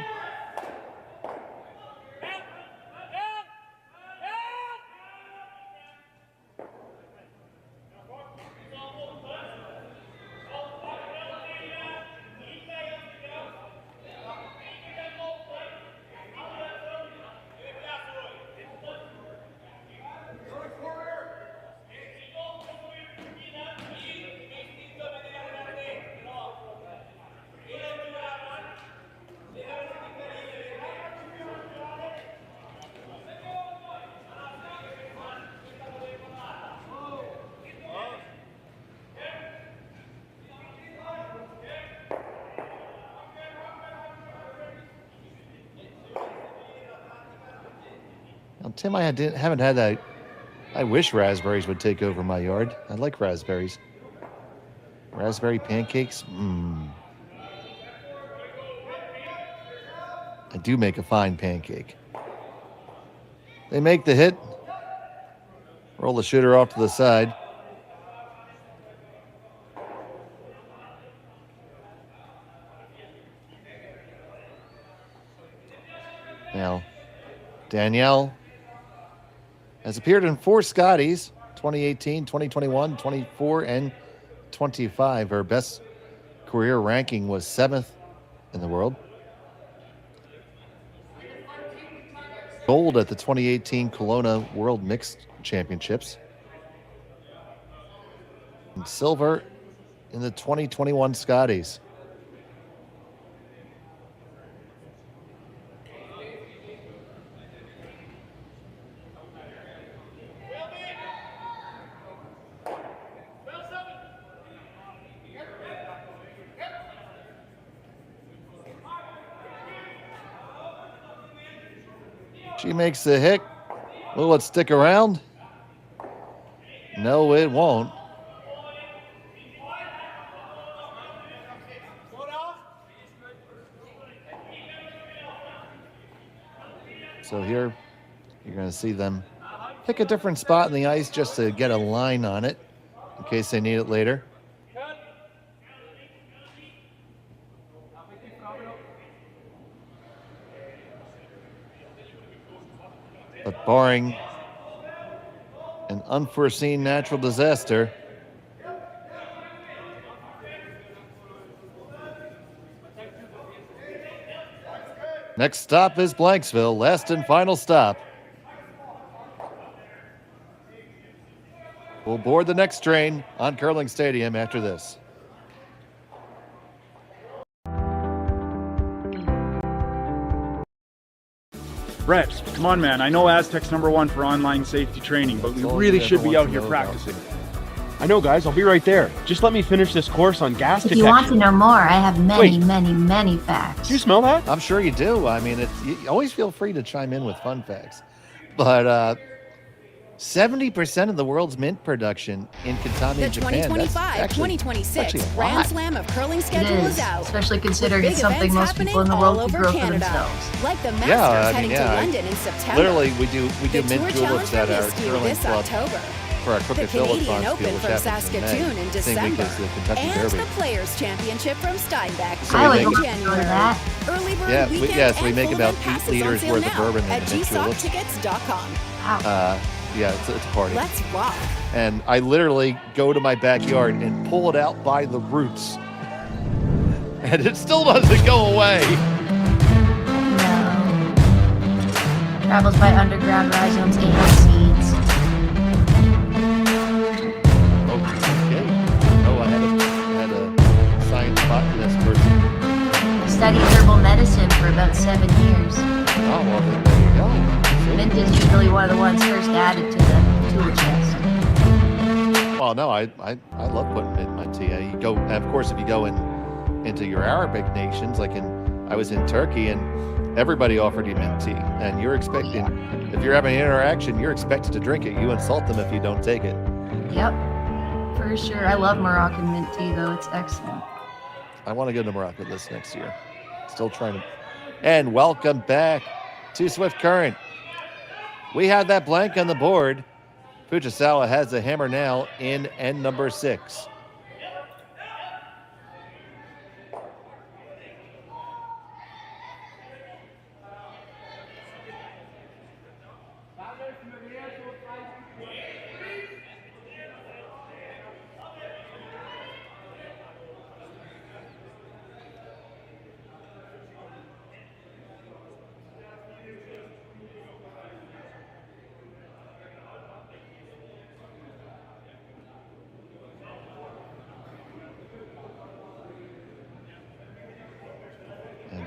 Well, Tim, haven't had that. I wish raspberries would take over my yard. I like raspberries. Raspberry pancakes? I do make a fine pancake. They make the hit. Roll the shooter off to the side. Now, Danielle has appeared in 4 Scotties, 2018, 2021, 24, and 25. Her best career ranking was 7th in the world. Gold at the 2018 Kelowna World Mixed Championships. And silver in the 2021 Scotties. She makes the hit. Will it stick around? No, it won't. So here, you're going to see them pick a different spot in the ice just to get a line on it in case they need it later. But barring an unforeseen natural disaster, next stop is Blanksville, last and final stop. We'll board the next train on Curling Stadium after this. Brett, come on, man. I know Aztec's #1 for online safety training, but we really should be out here practicing. I know, guys. I'll be right there. Just let me finish this course on gas If detection. you want to know more, I have many facts. Do you smell that? I'm sure you do. I mean, you always feel free to chime in with fun facts. But 70% of the world's mint production in Kitami, The Japan. 2025-2026 Grand Slam of Curling schedule is out. Especially considering With it's big something events most people in the happening world all could over grow for Canada. themselves. Like the Masters heading to London in September. Literally, we do The mint Tour juleps Challenge at our from Whiskey curling this club October. for our The Crooked Phillips Canadian Field, Open which from happens Saskatoon in Same week December. as the Kentucky And Derby. the Players' Championship from Steinbeck So we in make- January. Early bird Yeah, weekend so we and make full about event 8 passes on liters sale worth of now bourbon in at the mint juleps. gsocktickets.com. Yeah, it's a party. Let's rock. And I literally go to my backyard and pull it out by the roots. And it still doesn't go away. Travels by underground rhizomes and seeds. Okay. Oh, I had a science botanist person. Studied herbal medicine for about 7 years. Oh, well, then there you go. Mint is usually one of the ones first added to the tool chest. Well, no, I love putting mint in my tea. You go, of course, if you go into your Arabic nations, like I was in Turkey, and everybody offered you mint tea, and you're expecting, if you're having an interaction, you're expected to drink it. You insult them if you don't take it. Yep, for sure. I love Moroccan mint tea, though. It's excellent. I want to go to Morocco this next year. Still trying to. And welcome back to Swift Current. We had that blank on the board. Fujisawa has the hammer now in end number 6.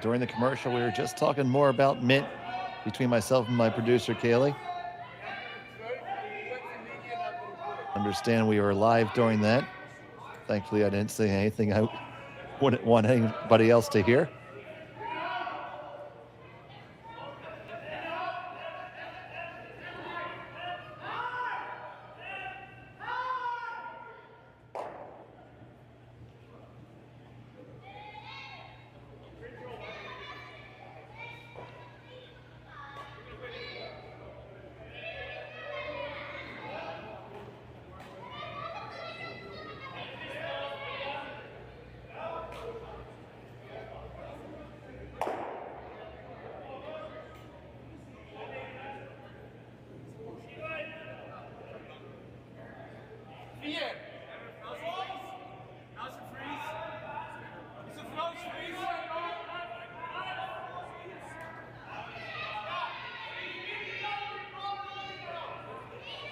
During the commercial, we were just talking more about mint between myself and my producer, Kaylee. Understand we were live during that. Thankfully, I didn't say anything I wouldn't want anybody else to hear.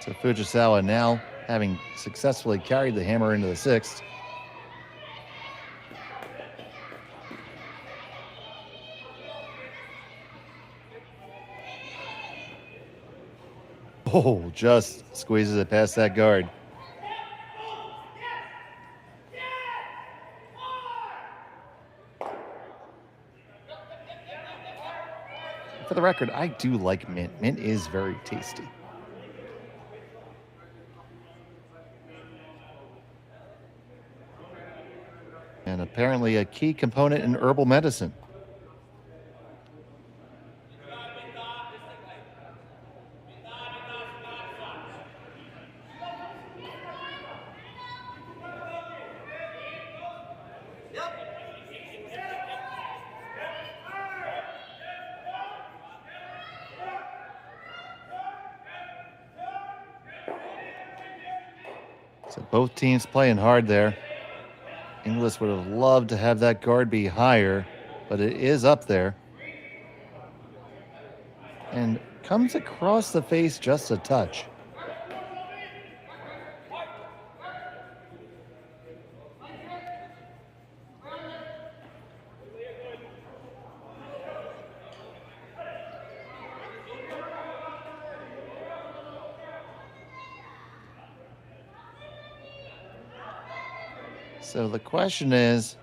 So Fujisawa now having successfully carried the hammer into the sixth. Oh, just squeezes it past that guard. For the record, I do like mint. Mint is very tasty. And apparently a key component in herbal medicine. So both teams playing hard there. Inglis would have loved to have that guard be higher, but it is up there. And comes across the face just a touch. So the question is,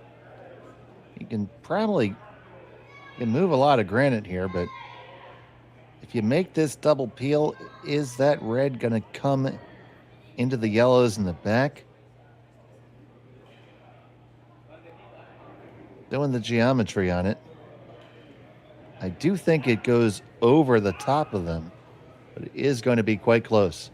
you can move a lot of granite here, but if you make this double peel, is that red going to come into the yellows in the back? Doing the geometry on it. I do think it goes over the top of them, but it is going to be quite close.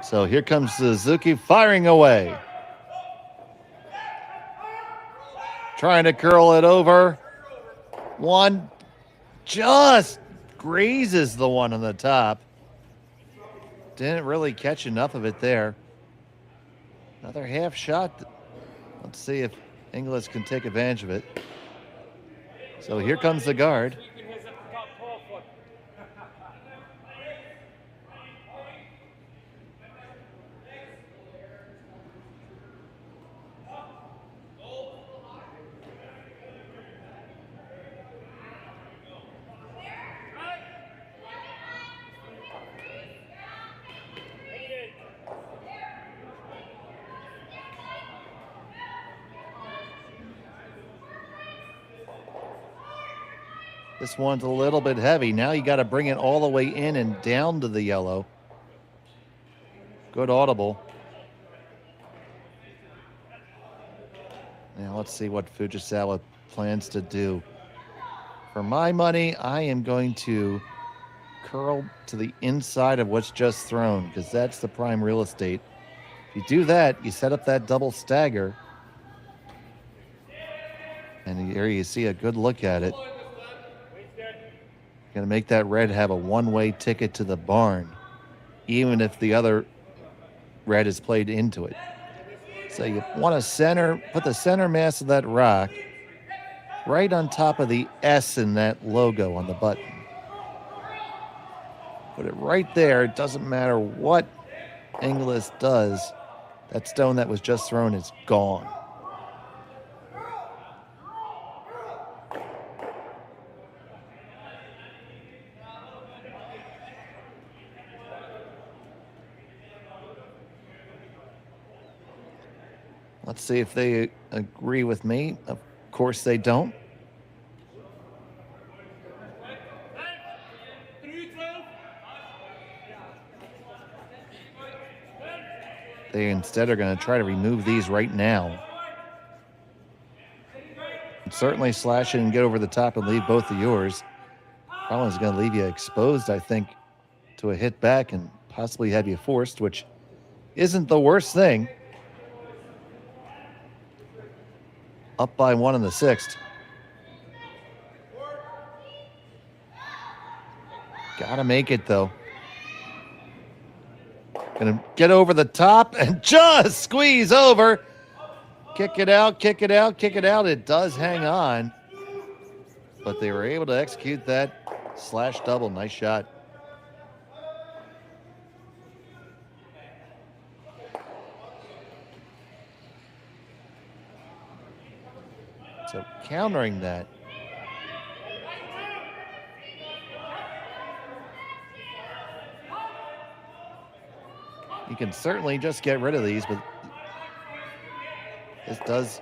So here comes Suzuki firing away. Trying to curl it over. One just grazes the one on the top. Didn't really catch enough of it there. Another half shot. Let's see if Inglis can take advantage of it. So here comes the guard. This one's a little bit heavy. Now you got to bring it all the way in and down to the yellow. Good audible. Now let's see what Fujisawa plans to do. For my money, I am going to curl to the inside of what's just thrown because that's the prime real estate. If you do that, you set up that double stagger. And here you see a good look at it. Going to make that red have a one-way ticket to the barn, even if the other red is played into it. So you want to put the center mass of that rock right on top of the S in that logo on the button. Put it right there. It doesn't matter what Inglis does. That stone that was just thrown is gone. Let's see if they agree with me. Of course they don't. They instead are going to try to remove these right now. And certainly slash it and get over the top and leave both of yours. Problem is going to leave you exposed, I think, to a hit back and possibly have you forced, which isn't the worst thing. Up by one in the sixth. Gotta make it, though. Gonna get over the top and just squeeze over. Kick it out, kick it out, kick it out. It does hang on, but they were able to execute that slash double. Nice shot. So countering that, you can certainly just get rid of these, but this does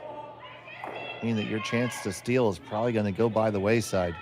mean that your chance to steal is probably going to go by the wayside.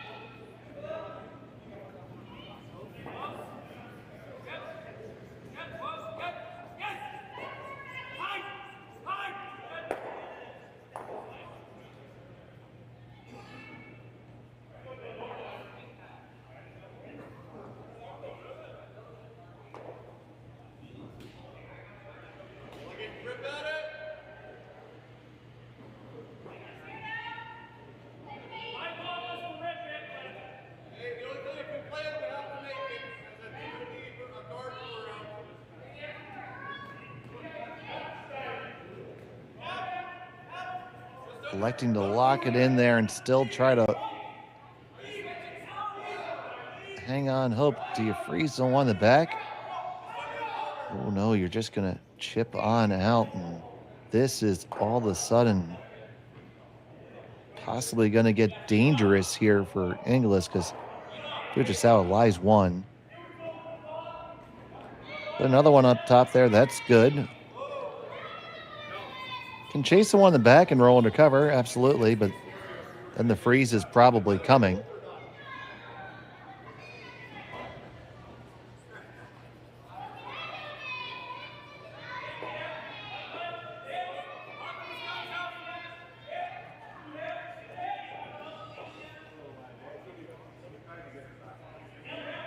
Electing to lock it in there and still try to hang on, hope. Do you freeze the one in the back? Oh no, you're just gonna chip on out, and this is all of a sudden possibly gonna get dangerous here for Inglis, because Fujisawa lies one. But another one up top there, that's good. Can chase the one in the back and roll under cover, absolutely, but then the freeze is probably coming.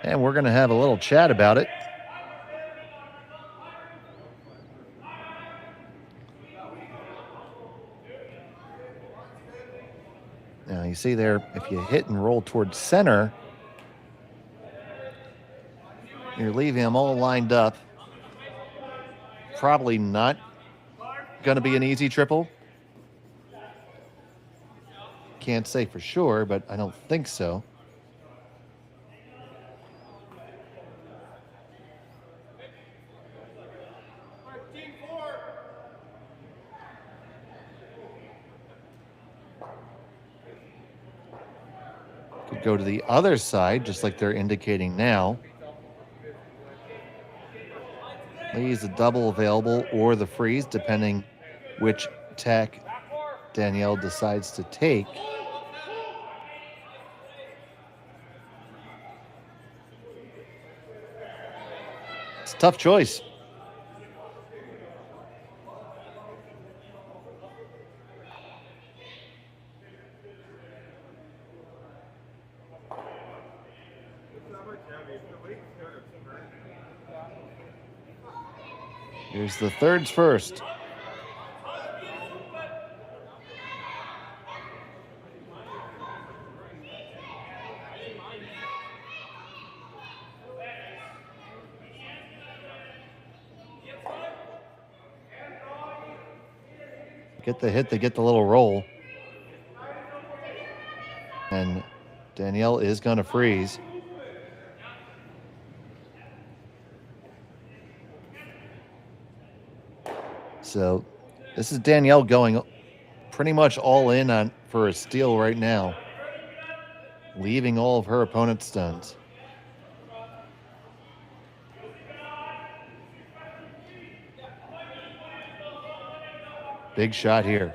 And we're going to have a little chat about it. Now you see there, if you hit and roll towards center, you're leaving them all lined up. Probably not going to be an easy triple. Can't say for sure, but I don't think so. Go to the other side, just like they're indicating now. Leaves the double available or the freeze, depending which tack Danielle decides to take. It's a tough choice. Here's the thirds first. Get the hit, they get the little roll. And Danielle is going to freeze. So this is Danielle going pretty much all in on for a steal right now, leaving all of her opponent's stuns. Big shot here.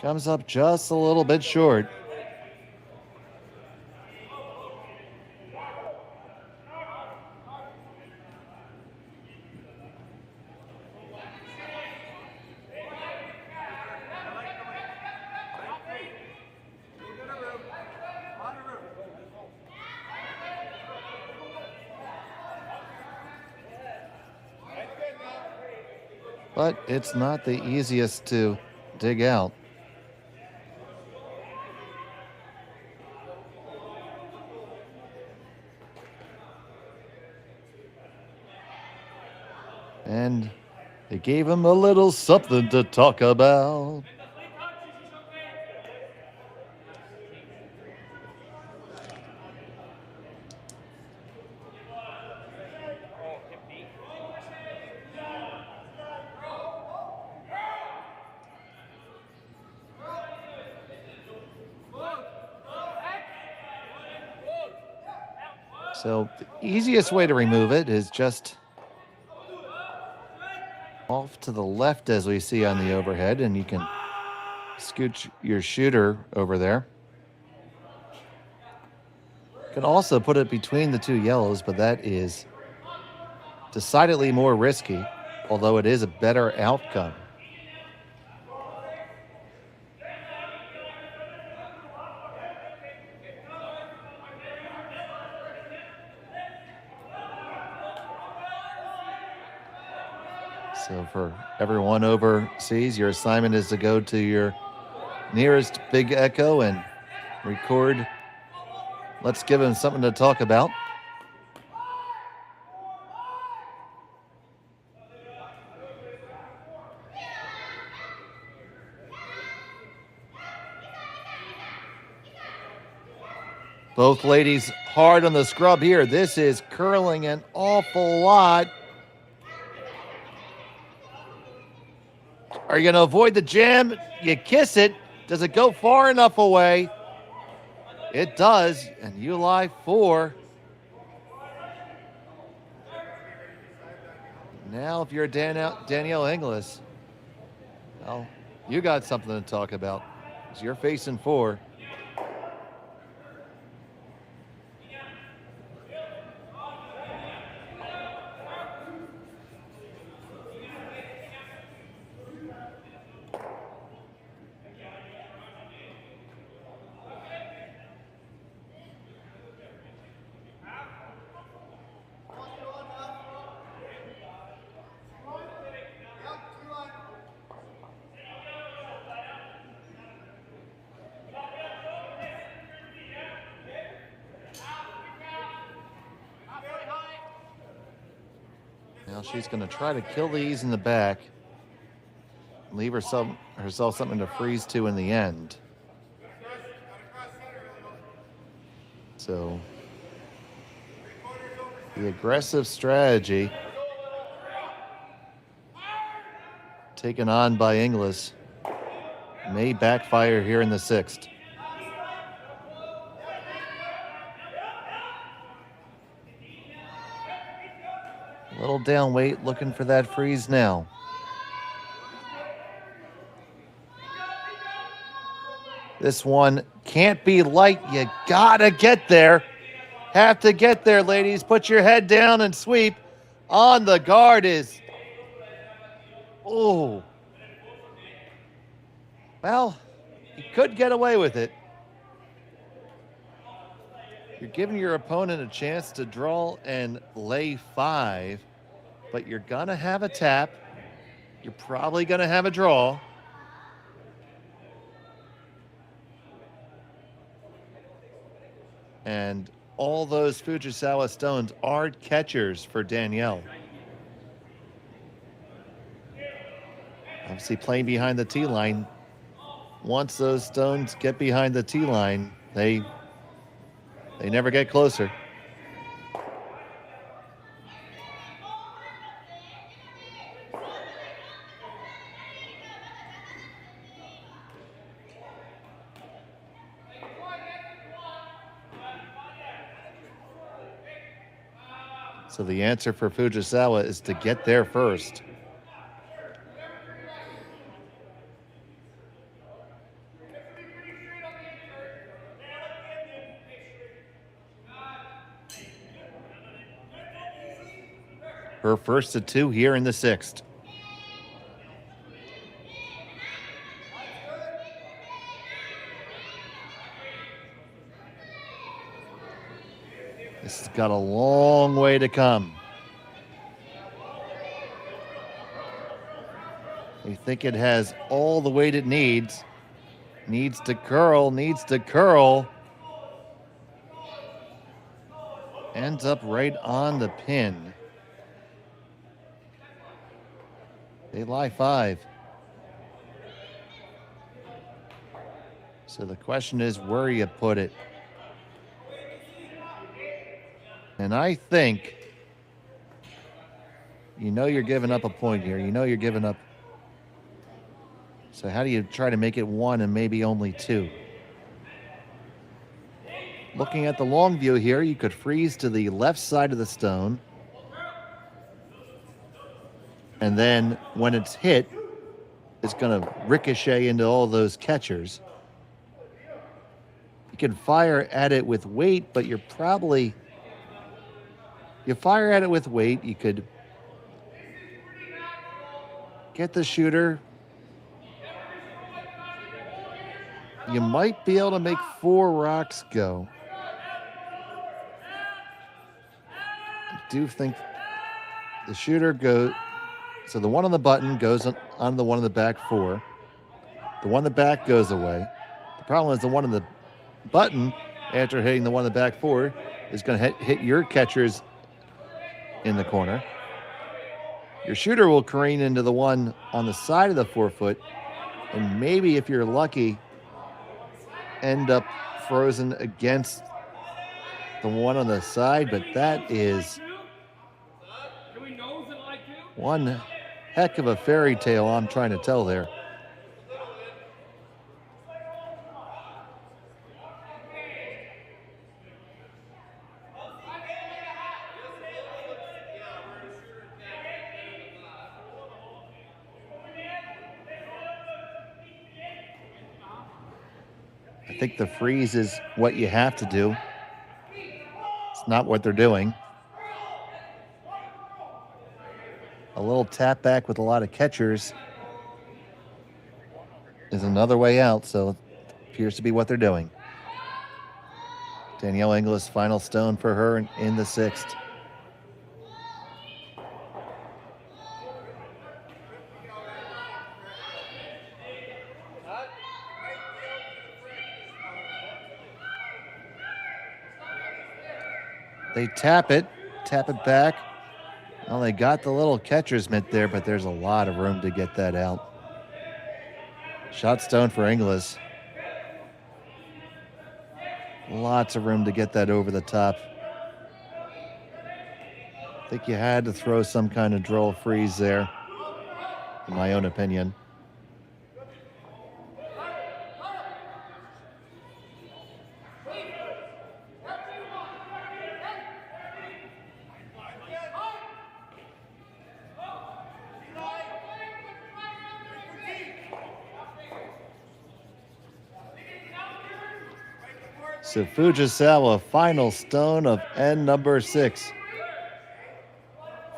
Comes up just a little bit short. but it's not the easiest to dig out. And it gave him a little something to talk about. So the easiest way to remove it is just off to the left, as we see on the overhead, and you can scooch your shooter over there. You can also put it between the two yellows, but that is decidedly more risky, although it is a better outcome. So for everyone overseas, your assignment is to go to your nearest Big Echo and record. Let's give him something to talk about. Both ladies hard on the scrub here. This is curling an awful lot. Are you going to avoid the jam? You kiss it. Does it go far enough away? It does, and you lie 4. Now, if you're Danielle Inglis, well, you got something to talk about. 'Cause you're facing 4. Now she's going to try to kill these in the back, leave herself something to freeze to in the end. So the aggressive strategy taken on by Inglis may backfire here in the 6th. A little down weight, looking for that freeze now. This one can't be light. You gotta get there. Have to get there, ladies. Put your head down and sweep. On the guard is... Oh. Well, you could get away with it. You're giving your opponent a chance to draw and lay 5, but you're gonna have a tap. You're probably gonna have a draw. And all those Fujisawa stones are catchers for Danielle. Obviously playing behind the tee line. Once those stones get behind the tee line, they never get closer. So the answer for Fujisawa is to get there first. Her first of 2 here in the 6th. This has got a long way to come. think it has all the weight it needs. Needs to curl, needs to curl. Ends up right on the pin. They lie 5. So the question is where you put it. And I think, you know you're giving up a point here. You know you're giving up. So how do you try to make it 1 and maybe only 2? Looking at the long view here, you could freeze to the left side of the stone. And then when it's hit, it's going to ricochet into all those catchers. You can fire at it with weight, but you're probably... You fire at it with weight, you could get the shooter. You might be able to make 4 rocks go. I do think the shooter goes... So the one on the button goes on the one on the back 4. The one on the back goes away. The problem is the one on the button, after hitting the one on the back 4, is going to hit your catchers in the corner. Your shooter will careen into the one on the side of the 4-foot, and maybe if you're lucky, end up frozen against the one on the side, but that is one heck of a fairy tale I'm trying to tell there. I think the freeze is what you have to do. It's not what they're doing. A little tap back with a lot of catchers is another way out, so it appears to be what they're doing. Danielle Inglis, final stone for her in the 6th. They tap it back. Well, they got the little catcher's mitt there, but there's a lot of room to get that out. Shot stone for Inglis. Lots of room to get that over the top. I think you had to throw some kind of drill freeze there, in my own opinion. So Fujisawa, final stone of end number 6.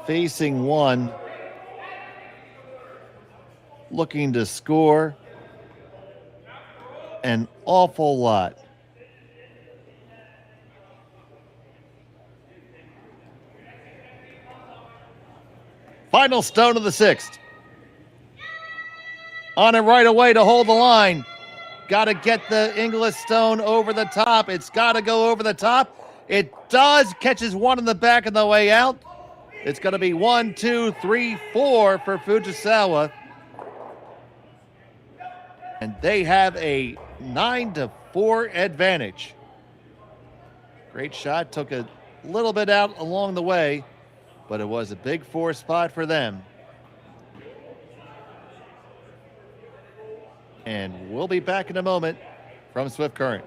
Facing 1. Looking to score an awful lot. Final stone of the 6th. On it right away to hold the line. Got to get the Inglis stone over the top. It's got to go over the top. It does. Catches one in the back on the way out. It's going to be 1, 2, 3, 4 for Fujisawa. And they have a 9-4 advantage. Great shot. Took a little bit out along the way, but it was a big 4 spot for them. And we'll be back in a moment from Swift Current.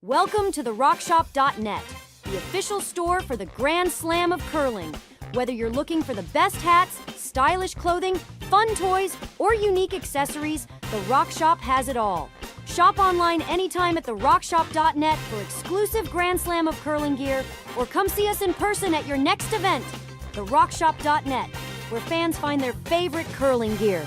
Welcome to the RockShop.net, the official store for the Grand Slam of curling. Whether you're looking for the best hats, stylish clothing, fun toys, or unique accessories, the Rock Shop has it all. Shop online anytime at therockshop.net for exclusive Grand Slam of curling gear, or come see us in person at your next event. Therockshop.net, where fans find their favorite curling gear.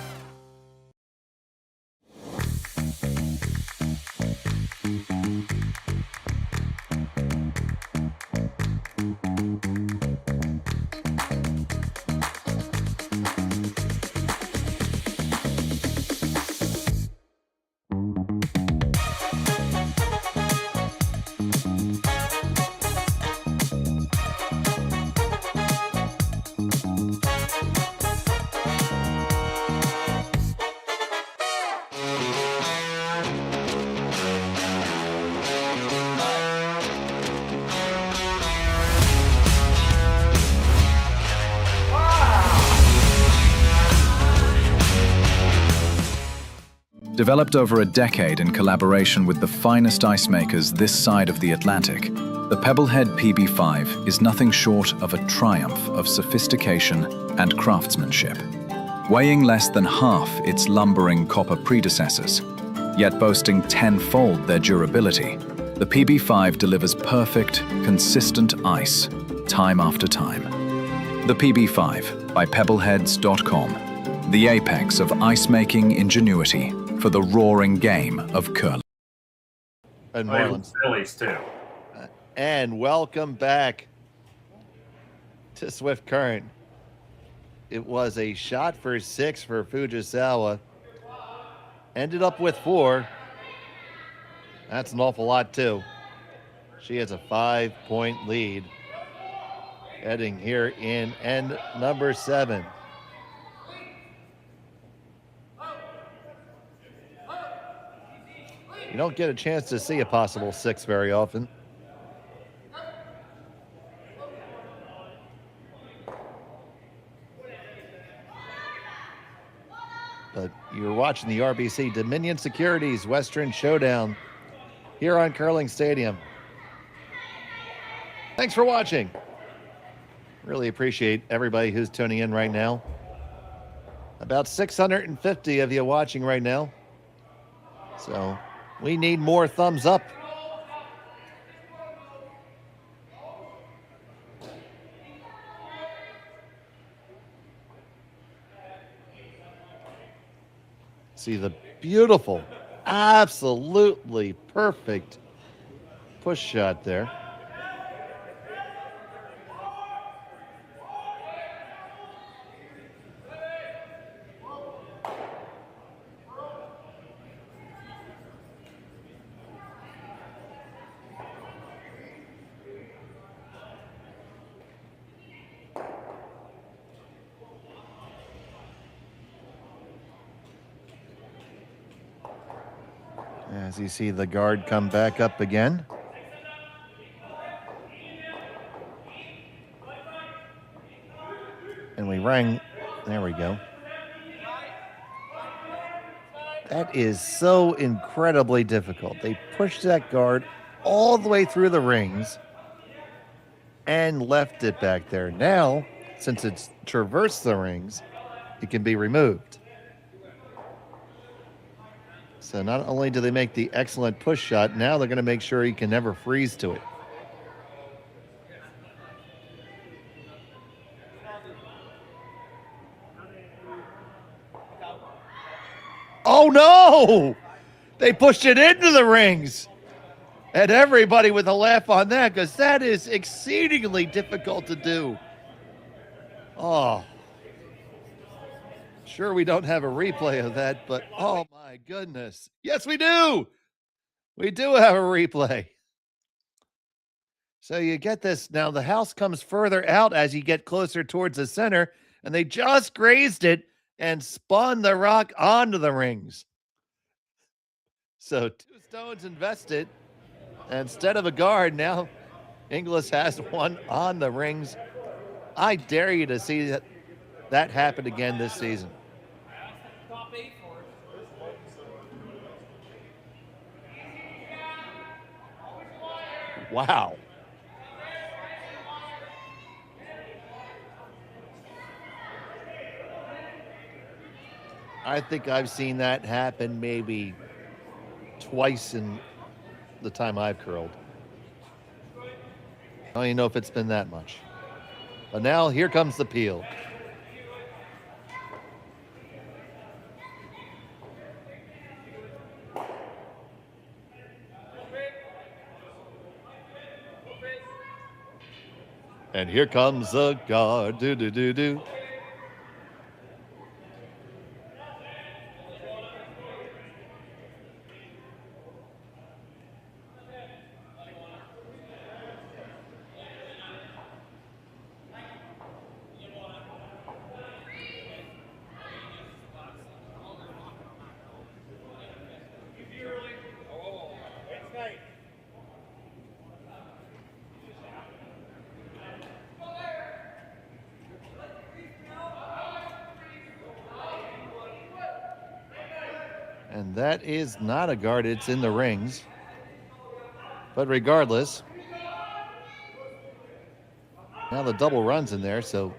Developed over a decade in collaboration with the finest ice makers this side of the Atlantic, the Pebblehead PB5 is nothing short of a triumph of sophistication and craftsmanship. Weighing less than half its lumbering copper predecessors, yet boasting tenfold their durability, the PB5 delivers perfect, consistent ice, time after time. The PB5 by pebbleheads.com, the apex of ice-making ingenuity for the roaring game of curling. And Marlins. Phillies too. And welcome back to Swift Current. It was a shot for 6 for Fujisawa. Ended up with 4. That's an awful lot too. She has a 5-point lead heading here in end number 7. You don't get a chance to see a possible 6 very often. But you're watching the RBC Dominion Securities Western Showdown here on Curling Stadium. Thanks for watching. Really appreciate everybody who's tuning in right now. About 650 of you watching right now. So we need more thumbs up. See the beautiful, absolutely perfect push shot there. As you see the guard come back up again. And we rang, there we go. That is so incredibly difficult. They pushed that guard all the way through the rings and left it back there. Now, since it's traversed the rings, it can be removed. So not only do they make the excellent push shot, now they're going to make sure he can never freeze to it. Oh no! They pushed it into the rings. And everybody with a laugh on that, because that is exceedingly difficult to do. Oh. Sure, we don't have a replay of that, but oh my goodness. Yes, we do. We do have a replay. So you get this. Now the house comes further out as you get closer towards the center, and they just grazed it and spun the rock onto the rings. So 2 stones invested. Instead of a guard, now Inglis has one on the rings. I dare you to see that happen again this season. Wow. I think I've seen that happen maybe twice in the time I've curled. I don't even know if it's been that much. But now here comes the peel. And here comes the guard. Do, do, do, do. And that is not a guard, it's in the rings. But regardless, now the double runs in there, so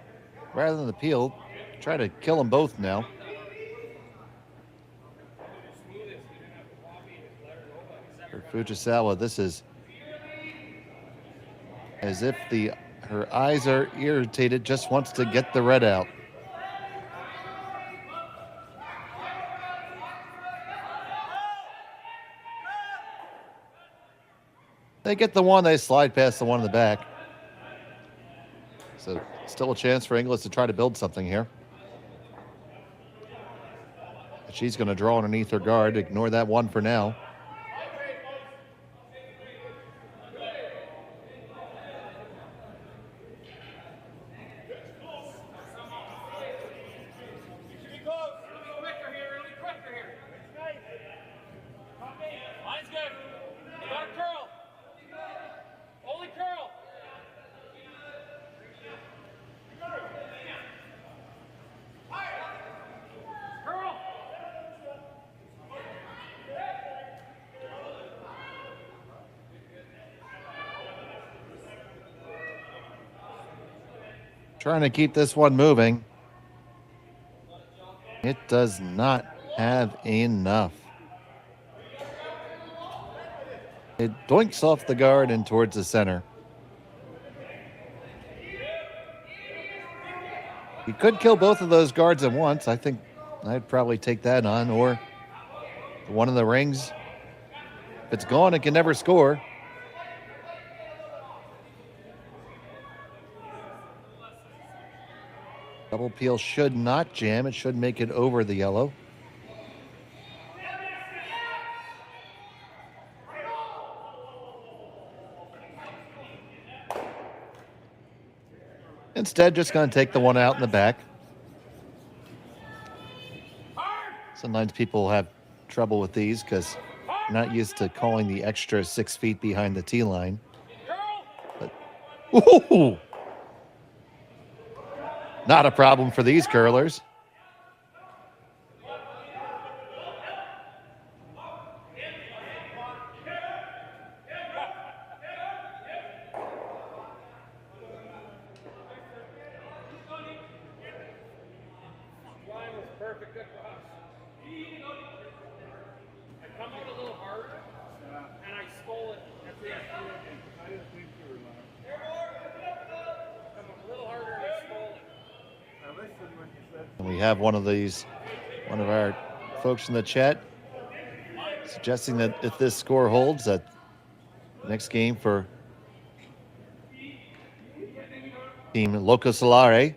rather than appeal, try to kill them both now. For Fujisawa, this is as if her eyes are irritated, just wants to get the red out. They get the one, they slide past the one in the back. So still a chance for Inglis to try to build something here. But she's going to draw underneath her guard. Ignore that one for now. Trying to keep this one moving. It does not have enough. It doinks off the guard and towards the center. You could kill both of those guards at once. I think I'd probably take that on, or the one in the rings. If it's gone, it can never score. Double peel should not jam. It should make it over the yellow. Instead, just going to take the one out in the back. Sometimes people have trouble with these because they're not used to calling the extra 6 feet behind the tee line. But, ooh! Not a problem for these curlers. And we have one of our folks in the chat suggesting that if this score holds, that next game for Team Loco Solare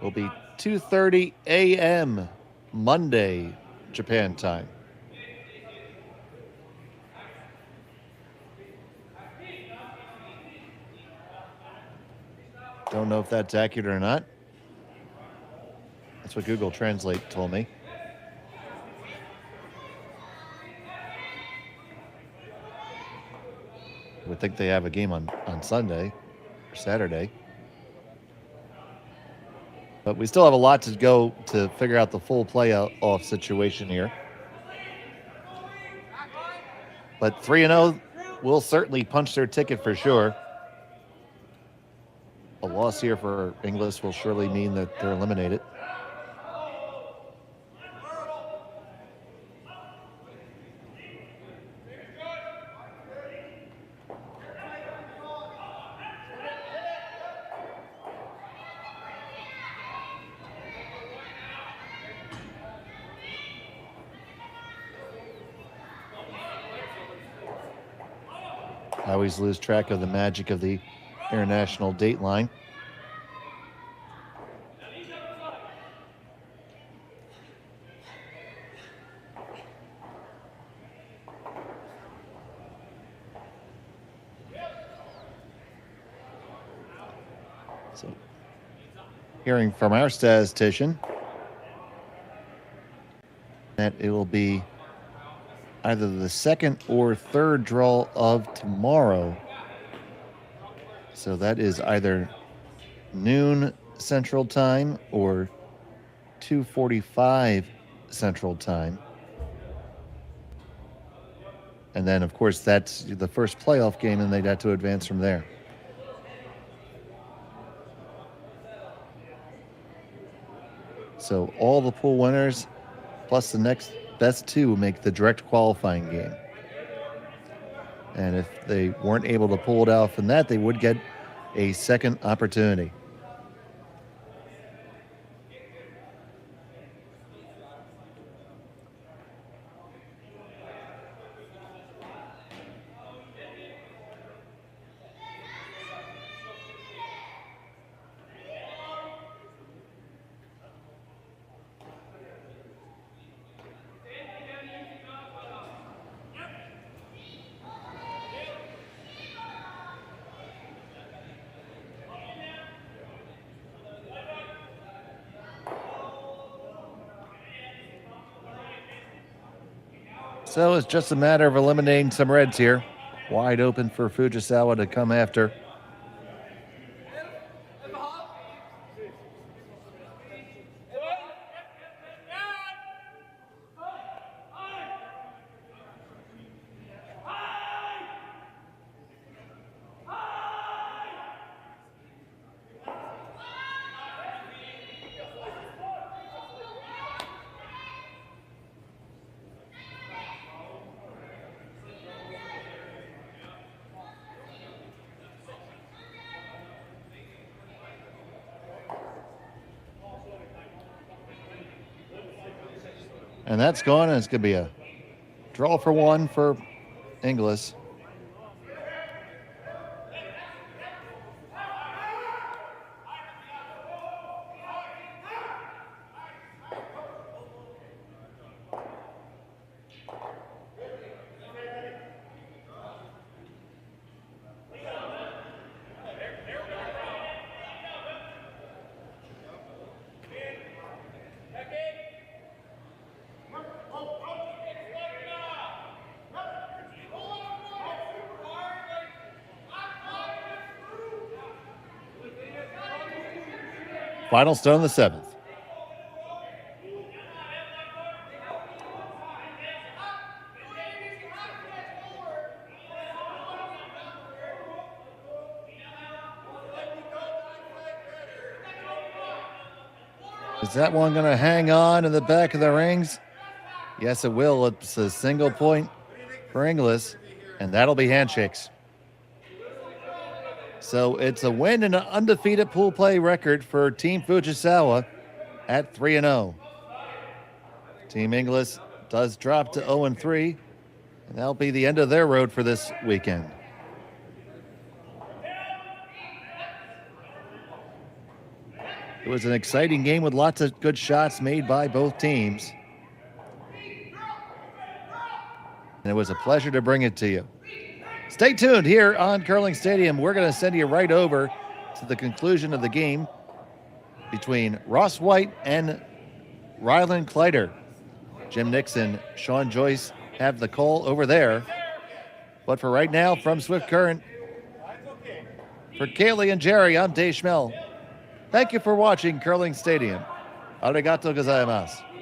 will be 2:30 a.m. Monday, Japan time. Don't know if that's accurate or not. That's what Google Translate told me. I would think they have a game on Sunday or Saturday. But we still have a lot to go to figure out the full playoff situation here. But 3-0 will certainly punch their ticket for sure. A loss here for Inglis will surely mean that they're eliminated. I always lose track of the magic of the international date line. So, hearing from our statistician that it will be either the second or third draw of tomorrow. So that is either noon Central Time or 2:45 Central Time. And then, of course, that's the first playoff game, and they'd have to advance from there. So all the pool winners plus the next best two make the direct qualifying game. And if they weren't able to pull it out from that, they would get a second opportunity. So it's just a matter of eliminating some reds here. Wide open for Fujisawa to come after. And that's gone, and it's going to be a draw for one for Inglis. Final stone, the seventh. Is that one going to hang on in the back of the rings? Yes, it will. It's a single point for Inglis, and that'll be handshakes. So it's a win and an undefeated pool play record for Team Fujisawa at 3-0. Team Inglis does drop to 0-3, and that'll be the end of their road for this weekend. It was an exciting game with lots of good shots made by both teams. And it was a pleasure to bring it to you. Stay tuned here on Curling Stadium. We're going to send you right over to the conclusion of the game between Ross White and Ryland Kleider. Jim Nixon, Sean Joyce have the call over there. But for right now, from Swift Current, for Kaylee and Jerry, I'm Dave Schmel. Thank you for watching Curling Stadium. Arigato gozaimasu.